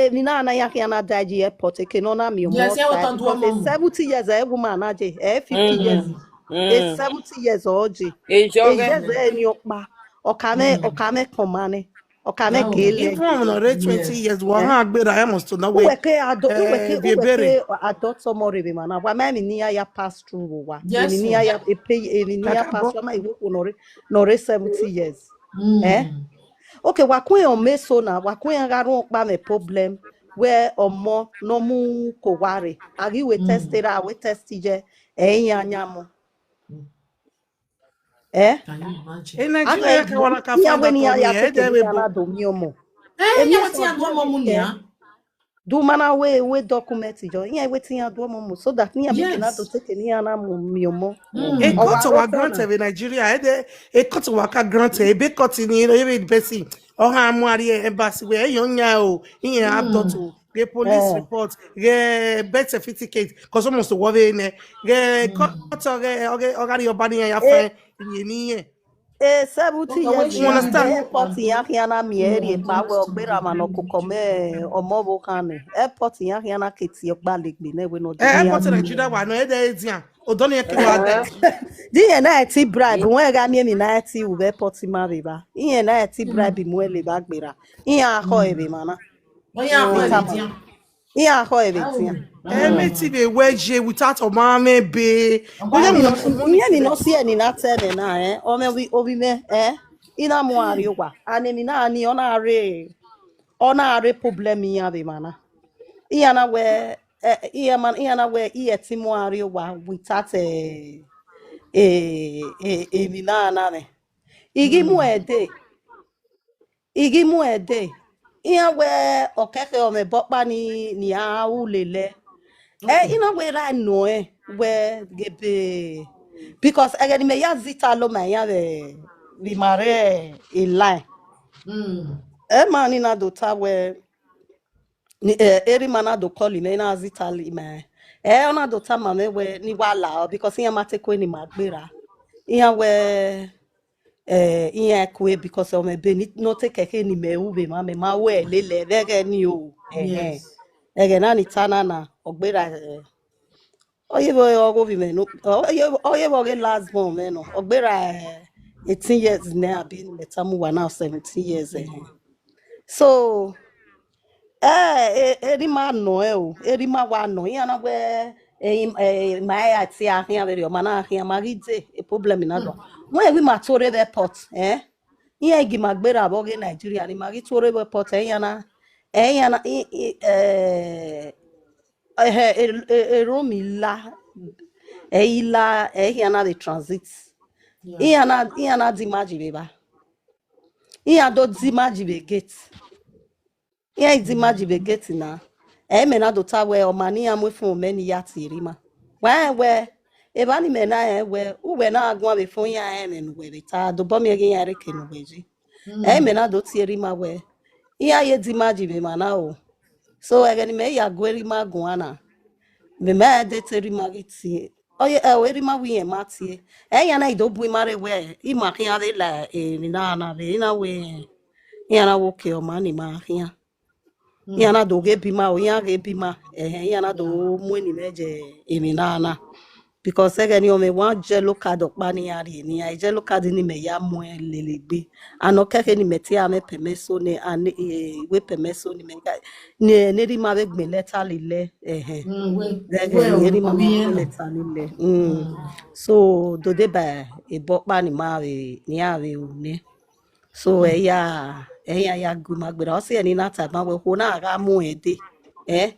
mi na na ya na daji airport ke no na mi mo because 70 years woman na je 50 years 70 years oji yes ni opa okame komane okame gele even on 20 years wa ha gbera e must to know we uweke adult summary be mana wa ma mi ni ya pass through wa mi ni ya mi ni ya pass through ma iwo no 70 years okay wa kun o meso na wa kun ya garu pa me problem where omo no mu ko ware agi we test it we test je anya mo in Nigeria can wanna find that do mana we document jo iya wetin ya do mo so that me make na to take ni ana mo mi omo e cut to grant in Nigeria e cut to waka grant e be cut ni e be person o ha mu ari embassy we e yon ya o in have to the police report the birth certificate cause almost wo we ne the cut o your body ya fa ni 70 years you understand airport ya na mi eri pa we ogbera ma no kokome omo kane airport ya na keti ogbalegbe na we no do airport Nigeria wa no e dey dian odoni e kilo ade di ye na ti bribe won ga mi na ti u airport ma be ba iye na ti bribe mu ele ba gbera iye akọ ebe mana iye akọ ebe tian ti be weje without o ma me be iye mi no si eni na tell me na o me obi me ina mu ari wa anemi na ani ona are problem ya be mana iye na we iye na we iye ti mu ari wa without emi na me igi mu ede iye we okeke o me bopa ni a ulele ina we ra no we gebe because again me ya zita lo ma ya we mare a line man ina do ta we eri mana do call me na zita li ma ona do ta ma me we ni wala because iye ma te ko ni magbera iye we iye kwe because o me be ni no te keke ni me ube ma me ma we lele vege ni o ege na ni tana na ogbera oye boy ogo vi me no oye boy last born me no ogbera 18 years na been metamu wa now 17 years so eri ma no eri ma wa no ya na we ma ya ti ahia be o mana ahia ma gide e problem na do when we ma tore the pot iya igi magbera aboge Nigeria ni ma gi tore the pot ya na Eyana eromila eila ehiana the transit. Yeah. Iana dimaji beba. Iya do dimaji be gate. Iya dimaji be gate na. Mena do ta we omani amwe fun meni ya tirima. We ebani mena we uwe na agwa be fun ya enen we be ta do bomi ege ya reke no weji. Mena do tirima we. Iya ye dimaji be mana o. So egeni me ya gweri magwana. Me de terima giti. Oye erima wi e matie. Ya na ido bu mare we. I ma kia de la na be na we. Ya na wo ke o mani ma hia. Ya na do ge bima o ya ge bima. Ya na do mu ni meje na. Because egeni o me wan jello card okpa ni ari ni ai jello card ni me ya mu lelegbe. Ano keke ni meti ame pemeso ne ane we pemeso ni me ne ri ma be gbe letter lile eri mama leta nile so do de ba e bokpa ni ma we ni ave une so ya guma gbera o se ni na ta ma we ho na ga mu ede e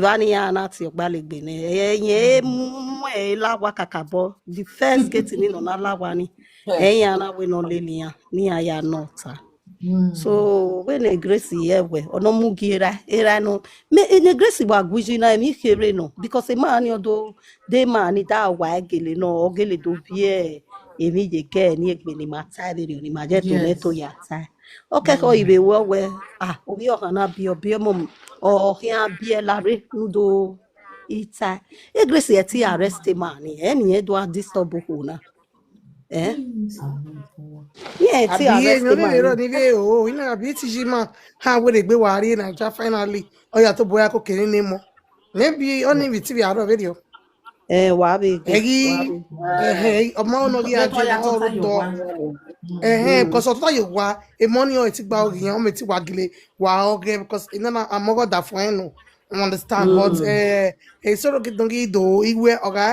ba ni ya na ti ogbalegbe ni yen mu e lawa kakabo the first gate ni no na lawa ni ya na we no le ni aya nota. So when a grace yewe ono mugira era no me in grace wa guji na mi kere no because a man yodo de man da wa gele no ogele do vie emi je ke ni egbe ni mata be ni ma je to meto ya ta okay ko ibe wo we obi o kana bi obi mo o hia bi la re nudo ita e grace ye ti arrest man ni e do disturb ho na yeah ti Abi arrest èèyàn lè man rọ nílé o iná àbí tíṣí máa ha wèrè gbé wàá rí nàìjíríà finally ọyà tó bóyá kó kéré ní mọ níbi ọ́nìbì tí bí àárọ̀ fẹ́rẹ̀ ọ wa be get ẹ̀rí wa be ọmọ ọ̀nà rí ajé náà ọ̀rọ̀ dọ̀ because ọ̀tọ̀ yóò wá èmọ́ ní ọ̀ ti gba orí yẹn ọmọ ti wà gèlè wà ọ̀gẹ́ because iná àmọ́gọ́dà fún ẹ̀ nù understand but sọ̀rọ̀ kí dọ̀gí ìdò ìwé ọ̀gá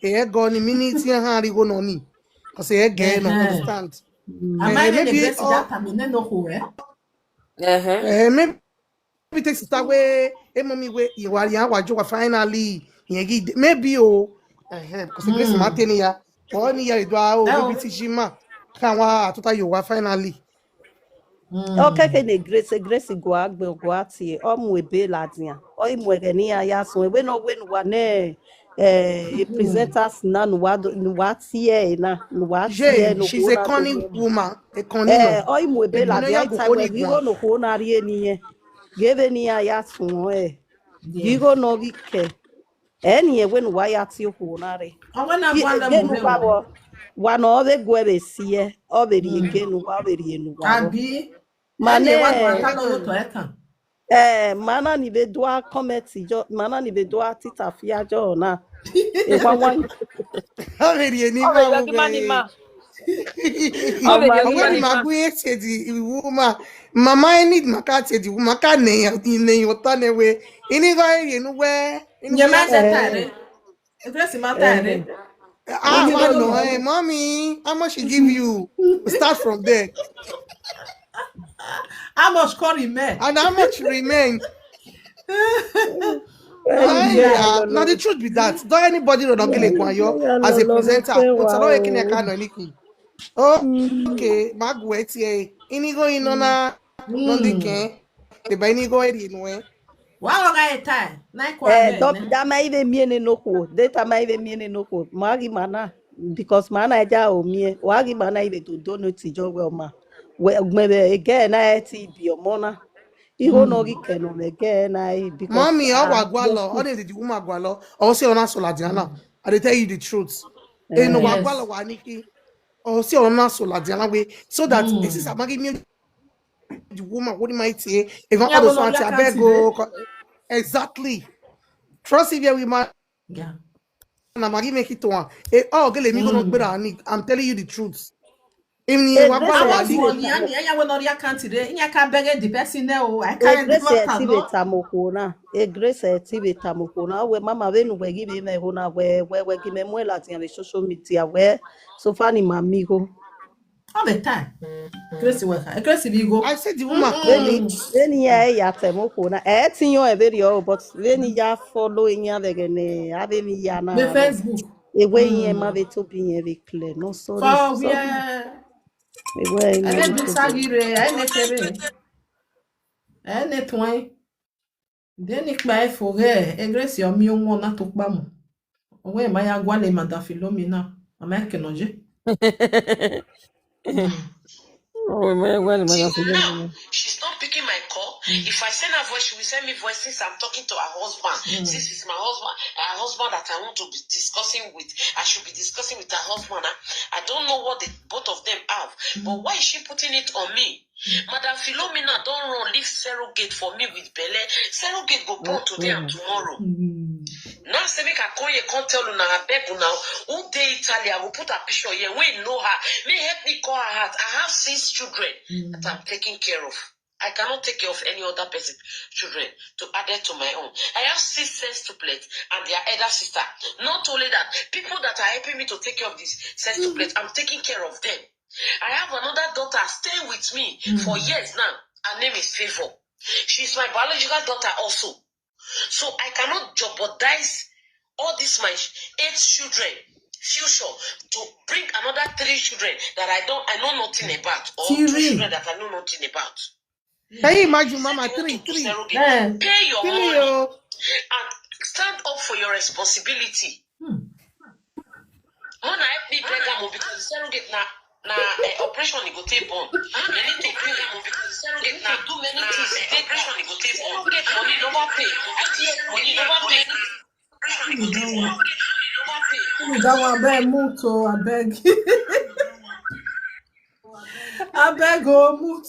ẹ̀ gọ́ ni mí ní tí hàn áriwo náà ni because ẹ̀ gẹ́ nù understand. Maybe maybe take sister we mommy we iwari an wajo wa finally yen gi maybe because grace ma teni ya o ni ya ido a o maybe ti jima kan wa atuta yo wa finally okay ne grace go agbe go ati o mu ebe ladian o imu ege ni aya sun we no wa ne presenters na no wa tie na no wa tie no she's a cunning woman a cunning no o imu ebe ladian go time we go no ko na ri eniye gebe ni aya sun gigo no wike eni we no wa ya ti ho na re genu babo wa no be gwebe sie o be ri genu wa be ri enu wa mane mana ni be doa committee jo mana ni be doa tita fia jo na e wa already ni ma wo be awen ma gwe se di woman mama need makati di woman ka ne o ta ne we ini go eri nu we Nye ma tare. Grace ma tare. no mommy how much she give you we start from there How much curry me? and how much remain now the truth be that don't anybody don't get a as a presenter but I don't can can anything okay magwet ye inigo inona nondiken the bainigo eri no Wa ga eta na kwa me. da ma ibe miene noko data ma ibe miene noko magi mana because mana ja o mie wagi mana ibe to donate jo we ma we gbebe again na ti bi omona iho no gi keno me again na because mommy wagwalo all the woman gwalo or say ona soladiana I dey tell you the truth no wagwalo wa niki or say ona soladiana we so that this is amagi me the woman what might say if all those ones abeg go exactly trust if we man na magi make it one gele mi go no gbera ni I'm telling you the truth Imni wagwalo wa niki anya we no ria country dey nya ka beg the person na o I can't do it tamokona grace tibe tamokona we mama we no we give me ho na we give me mo la tin social media we so fani mami go all the time. Gracie work. Gracie be go. I said the woman call me. Veni ya ya temoko na tinyo e video but veni ya follow nya vegene ave mi ya The na Facebook. ewe yin ma ve to bi yen ve clear no sorry For sorry where ewe yin I ma ve let do to bi sagire, I let kere. I let twine. Then ik by for her. Gracie o mi o mo na to pa mo. Owe ma ya gwa le mada Philomena. Ama kenoje. Oh, well, Till man, now, she's not picking my call. If I send her voice, she will send me voice since I'm talking to her husband. Since it's my husband, her husband that I want to be discussing with, I should be discussing with her husband. I don't know what the both of them have. But why is she putting it on me? Madam Philomena don't run leave Surrogate for me with Bele. Surrogate go born today and tomorrow. Now say make I call you, can't tell you now, I beg you now. Who day Italy, I will put a picture here. We know her. May help me call her out. I have 6 children that I'm taking care of. I cannot take care of any other person children to add it to my own. I have 6 sextuplets and their elder sister. Not only that, people that are helping me to take care of these sextuplets, I'm taking care of them. I have another daughter staying with me for years now. Her name is Favor. She's my biological daughter also. So I cannot jeopardize all these my 8 children future to bring another 3 children that I know nothing about, or 2 children that I know nothing about. Can you imagine, Mama? 3. Pay your 3, money oh. and stand up for your responsibility. Mona help me beg am because the surrogate na operation e go take born. They need to pay am because the surrogate na do many things. The operation e go take born. Money never pay. Money never pay. That one beg muto, I beg. I beg go mute.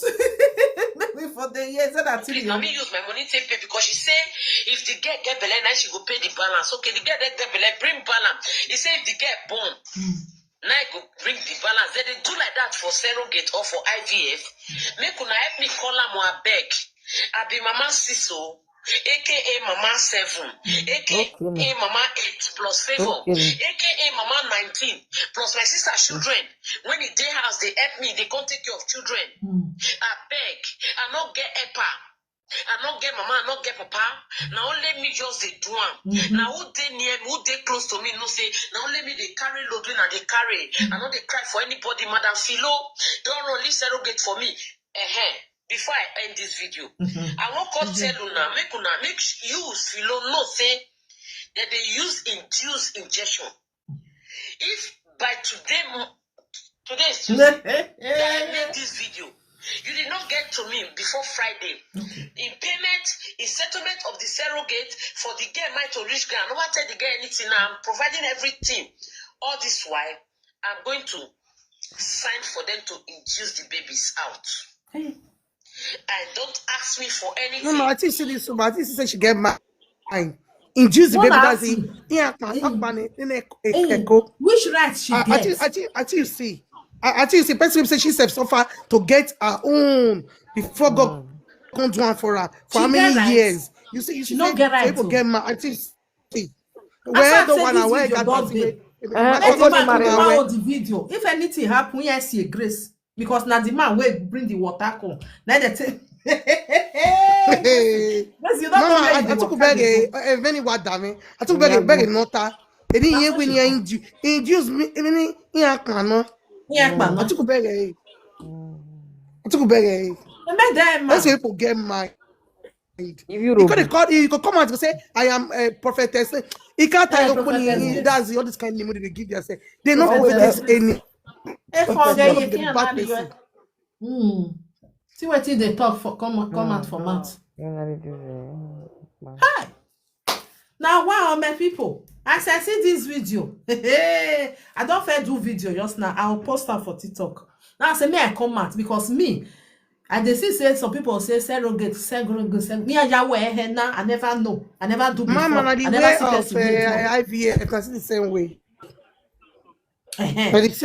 Maybe for the years that Please, let me use my money take pay because she say if the girl get belle, now she go pay the balance. Okay, the girl get belle, bring balance. He say if the girl born, now I go bring the balance. Then they do like that for Surrogate or for IVF. Make una help me call am or beg. I be Mama Siso, aka Mama 7, aka Mama 8 plus Favor, aka Mama 19 plus my sister children. When the day house, they help me, they can't take care of children. I beg, I not get helper. I not get mama, I not get papa. Now only me just they do am. Now who they near me, who they close to me, no say. Now only me they carry load and they carry. I know they cry for anybody. Madam Philo, don't run leave Surrogate for me. Before I end this video, I won't call tell you now. Make use Philo no say that they use induced injection. If by today is Tuesday, that I made this video. You did not get to me before Friday. In payment, in settlement of the Surrogate for the girl might to reach girl. I never tell the girl anything. I'm providing everything. All this while, I'm going to sign for them to induce the babies out. And don't ask me for anything. No, I think she this, but I think she said she get mine. Induce the baby. That's it. Which right she gets? I think you see. I think you see. Person say she suffer to get her own before God can do one for her for how many years? You see, you don't get right. People get mad. I think see. Where the one where that the video. If anything happen, we see a grace because now the man will bring the water come. Now they say. Mama, I took beg many what damn I took beg nota. Edi yen we ni induce me eni yan kan no. I took beg. Let's say people get mad. Because he could come out and say, I am a prophetess. He can't tell you that's all this kind of money they give yourself. They're not prophetess any. See what they talk for come out for mouth. Hi. Now wow, my people. As I see this video, I don't fair do video just now. I'll post her for TikTok. Now I say me I come out because me. And they say some people say surrogate. Me and Yahweh now. I never know. I never do before. Mama, I the never way of IVF, I can see the same way.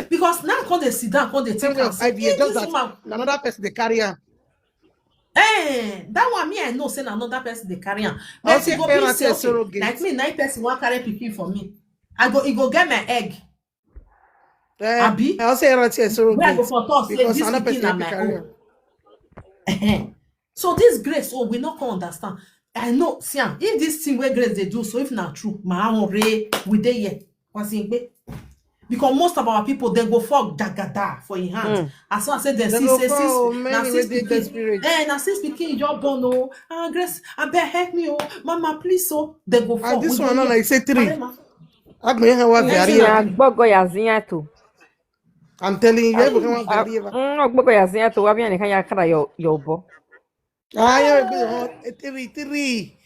Because now when they sit down, when they take out, IVF, just that another person they carry on. That one me I know say another person they carry on. But you go be say surrogate. Like me, 9 person want carry pikin for me. He go get my egg. Abi, I'll say not here where I go surrogate for talk say because this another pikin person na help you my carry own. So this grace, we not can understand. I know, see, if this thing where grace they do, so if not true, my own ray we dey here. Because most of our people they go for dagada for in hand. As soon as say they They see go say for sis now many sis with the speaking. desperate. Now sis speaking your born oh. Ah grace, I beg help me oh. Mama please so they go And for we this dey one, here. like say 3. Marema. I'm going to have Eh, say very. na Nya three. gbogo ya zinya to. I'm telling you, Hey. every can have very. Gbogo ya zinya to wabi ani kanya kara yo bo. Ah, you're a bit hot. 3.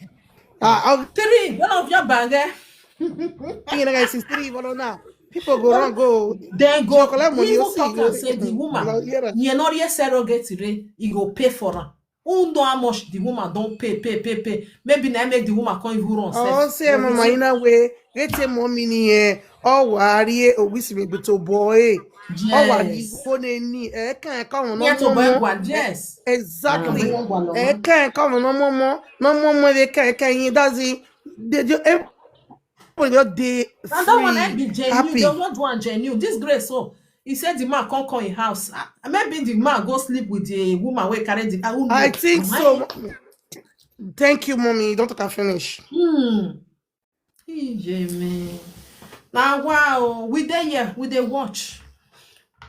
I'll Three, one of your bag eh? be in a 3. But now, people go Well, wrong, go. then She go collect money, you even see. talk and say the woman Yeah. you not yet surrogate today he go pay for her. Who know how much the woman don't pay. Maybe now make the woman come even run Oh, self. say, They go Mama, say in a way, get a mommy here. Oh, worry, oh, we see me, but oh, boy. Oh, worry, yes. go any, can't come Here to no buy more. one, yes. To buy Exactly. one no more. Can't come no more. No more, they can't, does it? They do everybody day And that one I free, be genuine. They happy. want one genuine. This grace so he said the man can't come in house. Maybe the man go sleep with the woman where carry the I won't I know. think Am I? so. Thank you, mommy. Don't can finish. Ijeme. Now wow, we dey here, we dey watch.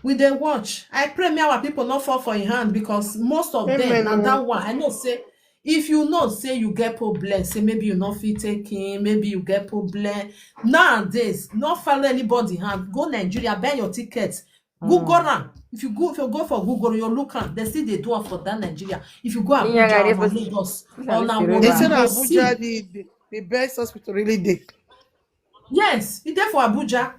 We dey watch. I pray me our people not fall for in hand because most of them Amen. now Oh. that one I know say if you know say you get problem, say maybe you not fit take in, maybe you get problem. Nowadays, not follow anybody hand. Go Nigeria, buy your tickets. Google am. If you go for Google, you look am. They still dey do am for that Nigeria. If you go Inya ga Abuja or ide na so. Lagos Sisa or ni na sire They Warri, said you ba. go Abuja see. the best hospital really did. Yes, e dey for Abuja.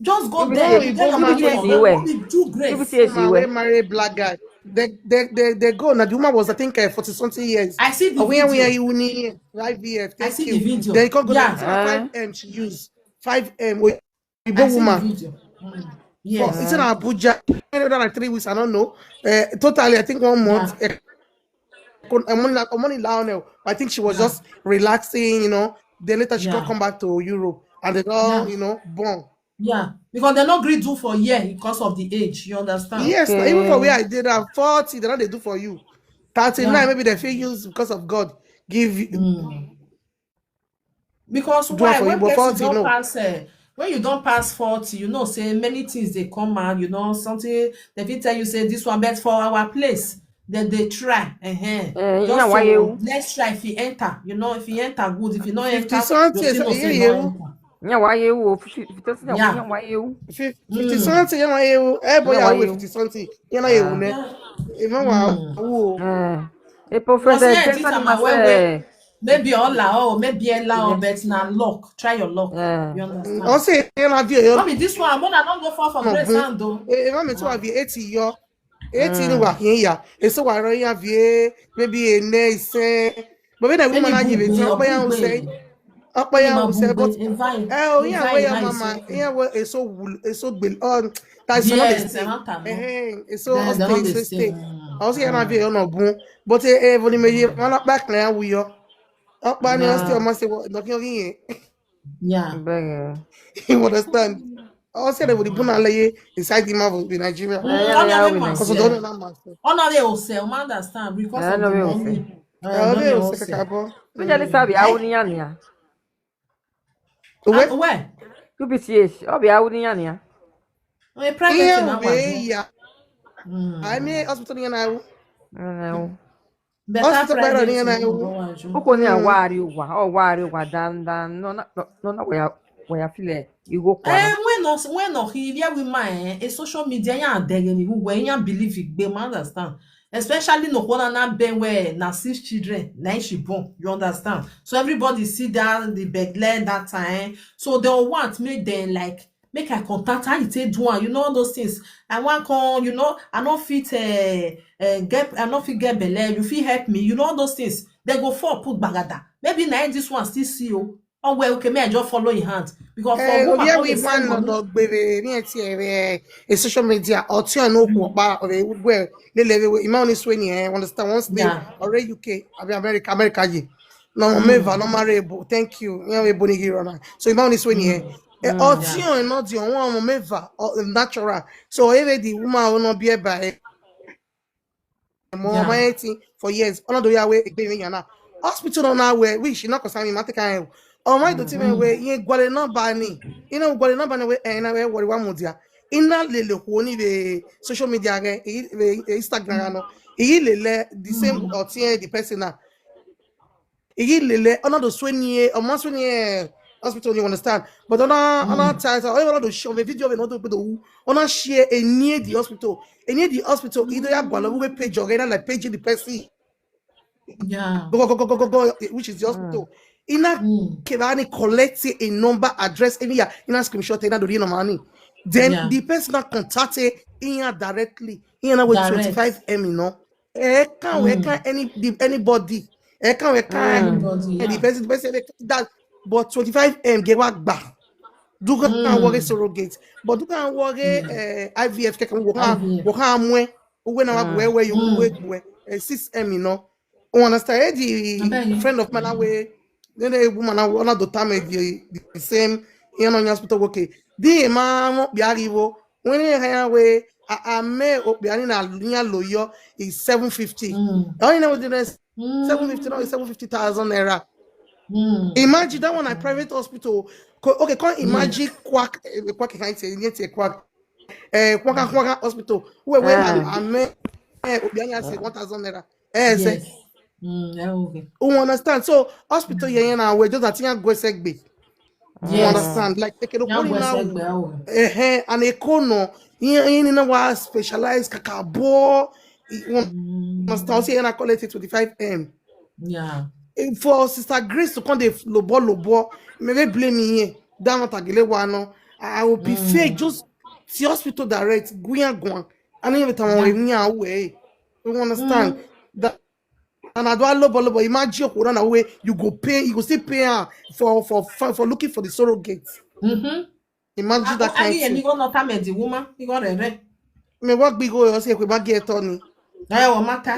Just go Ibi there. One ti You we get go your ibi man ti picture we for esi there. go No we. be do Ibi grace. ti esi man we we. marry black guy. They go now. The woman was I think 40 something years. I see the We are video. you need IVF. I Thank see the you. Then video. you can go there. Yeah, It's not Eh. 5M she use 5M. We I go see the woman. video. For it's in Yes. Abuja. Like 3 weeks. I don't know. Totally, I think 1 month. Yeah. I'm only Lionel. I think she was Yeah. just relaxing, Then later she could Yeah. come back to Europe and they all, Yeah. born. Yeah. Because they're not great do for year because of the age. You understand? Yes, now, even for where Okay. I did that 40, they know they do for you. 39, Yeah. maybe they feel use because of God. Give Because do it why? for you, When but person 40, don't no. pass when you don't pass 40, say many things they come out, something they fit tell you say this one bet for our place. Then they try. Inya Just wa so yewu. let's try if he enter. If he enter good, if he not 50 enter, you something, still know yeah, say he not you. enter. Inya wa yewu. 50 inya Yeah. wa yewu. 50 something, you. Eh, boy, Inya wa I will yewu. 50 something. You know, you Ah. ne. Yeah. Even wow. E po Because fese yeah, this Jackson ni time I where mase. maybe all or maybe ella or Ibe. but now luck. Try your luck. You I'll understand? say, you know, you Not be this one. More than don't go far for no grace boom. hand though. I'm to have 80 year. 80 no work here. It's so I run here, maybe a nice, but when a woman Any I give it, bugbe or up by say, bugbe. up Any by ma say, bugbe. but oh yeah, where Invite your nice mama, okay. yeah, where it's so bill on that's not the Yes, stay. no. It's so They're not stay, the so same. stay. I was here na vie on boom, but when me man up back now we yo. Up by you still Yeah. must say what knocking again. Yeah. Bege. You understand? I was here with the bunalaye inside the mouth of Nigeria. On your way Because I don't myself. know master. On your way also, man understand because of No the we ose. money. I'll Don't be you able to also? kakabo. Tu já lhe sabe a unia nia. Wait, And where? Tu bitiye. Obi a unia nia. A private thing yeah, I was we doing. yeah. I mean hospital in now. No. Better Hospital by private in thing you now. go and do. Uko ni awari uwa. O wari uwa dan no na we ya file. You go kwana. When he hear with my a social media ya degen who when you believe it be man understand. Especially no one na ben where na 6 children na she born. You understand? So everybody see that the begle that time. So they want make them like make I contact how you take do one. All those things. I want come, I not fit get I not fit get belle. You fit help me. All those things. They go for put bagada. Maybe now this one still see you. Oh well, okay, may I just follow in hand because for woman Yeah, come we dey send man money. no baby me a social media or tia no ko ba or where le le imam is when you understand once they Yeah. already UK abi America ye no meva no marry thank you we boni hero na so imam is when you Otion not the one meva or natural. So even the woman will not be by more for years. Another way away baby yana. Hospital on our way, we should not concern me, Matica. Or my daughter way, ye got no bani. You know, got no bani and I wear what one modia. In that little honey, the social media, Instagram, the same or the person. Lele another soigner or more soigner hospital you understand but on our times I want to show a video of another people on a share a near the hospital either you have a page or like page the person go which is the hospital in a kevani collect a number address in a screenshot in a do money then the person that contacted in directly in a with 25M you know can't anybody the person that but 25M get back do can work surrogate but do can work IVF can work when I where you wait 6M you know understand the friend of mine way then a woman I want to time the same you know hospital okay the man be arrivo when you way I may be na lawyer is 750 you know the rest 750 now is 750,000 naira. Imagine that one at private hospital. Okay, can't imagine quack can't say quack hospital where I may 1,000 naira. Yes. Okay. You understand? So hospital now we're just at go segbe. You understand? Like take it now and a corner in a specialized kakabo. Must also call it 25M. Yeah. For Sister Grace to come the lobo, maybe blame me down at Agile I will be fake just the hospital direct guan and every time we away. You understand that and I do lobo imagine you run away you go still pay for looking for the surrogate. Imagine that kind of thing. You go not time the woman you got a me work big go say we bag get Tony. What matter?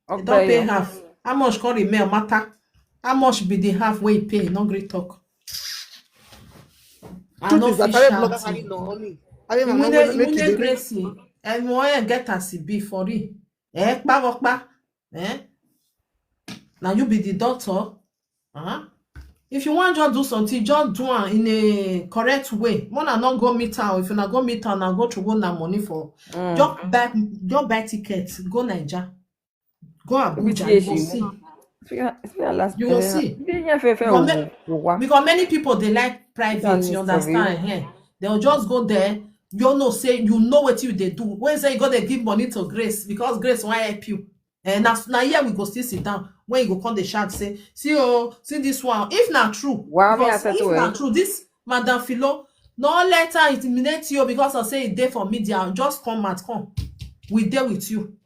Don't pay half. How much can remain matter? How much be the half way pay? No great talk. I know fish Gracie. And why get as be for it? Now you be the doctor. If you want to do something, just do it in a correct way. Wanna not go meet her. If you not go meet her, now go to go na money for. Just buy tickets. Go Niger. Go Abuja. You will see. You will see. Because many people they like private. You understand? They'll just go there. You know, say you know what you they do. When say you go they give money to Grace because Grace won't help you. And now here we go still sit down. When you go come the chat say, see this one. If not true, if not true, this Madam Philo, no let her intimidate you because I say it there for media. Just come. We there with you.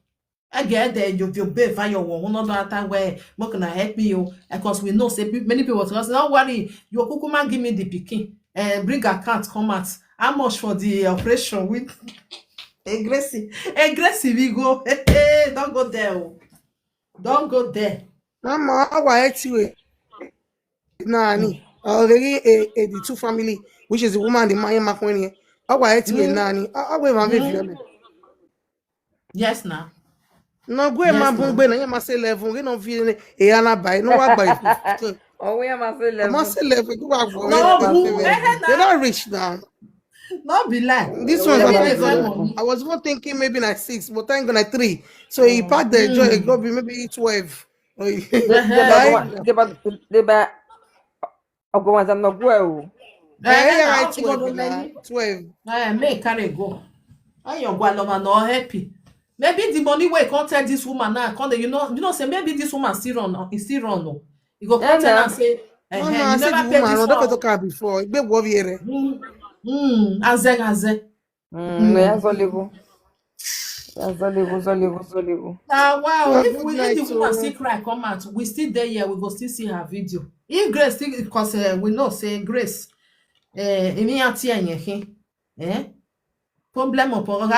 I get there, you pay for your one another time where more can I help me you because we know say many people say, don't worry, your kukuma give me the picking and bring account come out. How much for the operation with aggressive we go. Hey, don't go there. Don't go there. Mama, how I hate you? Nani, already the two family, which is the woman and the man Macquarie. How I hate you, Nani? How will Yes, now. No, go my bumbe, na ma say level, we no feel e ana buy, no wa buy. Oh, we am say level. Ma say level, go back for it. They're not rich now. Not be like this one I was even thinking maybe like 6, but thank God like 3. So he packed the joy, it go be maybe 12. They buy go once I'm not go. 12. Make carry go. You go along no happy. Maybe the money way can't tell this woman now. Can't you know say maybe this woman still run. No. You go tell and say, you never paid this one. Talk about before. Be worry. Azeg. Wow. If the woman still cry, come out. We still there here. We go still see her video. If Grace still, because we know say Grace, problem upon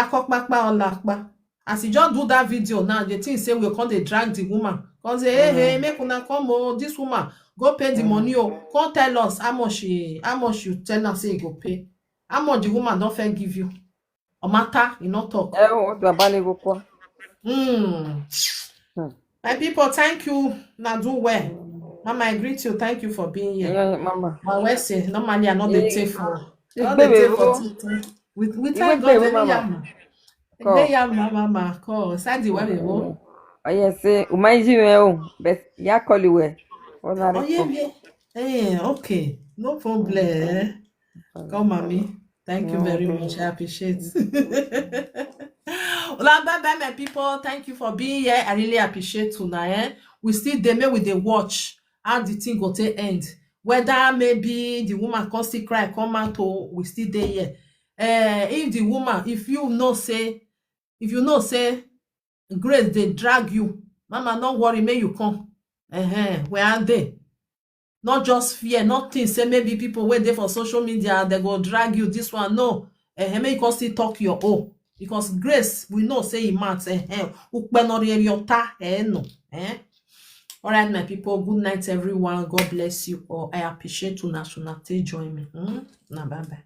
as he just do that video now, the thing say we can't drag the woman. Cause hey, make una come this woman Go pay the money. Oh, come tell us how much you tell us say you go pay. How much the woman don't fair give you. Or matter, you not talk. o do abale go kwa. My people, thank you. Now do well. Mama, I greet you. Thank you for being here. Yeah, mama. But we say normally I not the take for. Not the Baby take for bro. tea. We You wait thank play God. with Let me mama. yam. Let Ko. yam, mama. Call. Sadi where we go. Oh yes, umaiji me o. But ya call you we. Ona Oh yeah, reko. yeah. Okay. No problem. Come, mommy. Thank you very much. I appreciate. Well, bye bye, my people. Thank you for being here. I really appreciate tonight. We still dey make we dey watch how the thing go take end. Whether maybe the woman come still cry, come out, or we still dey here. If the woman, if you know say Grace dey drag you, mama, no worry, make you come. Where are they? Not just fear, not think say maybe people wey dey for social media they go drag you this one. No, make you come still talk your own, because Grace we know say e mouth ukpenorieriota no. All right, my people, good night everyone. God bless you all. I appreciate una take join me. Bye bye.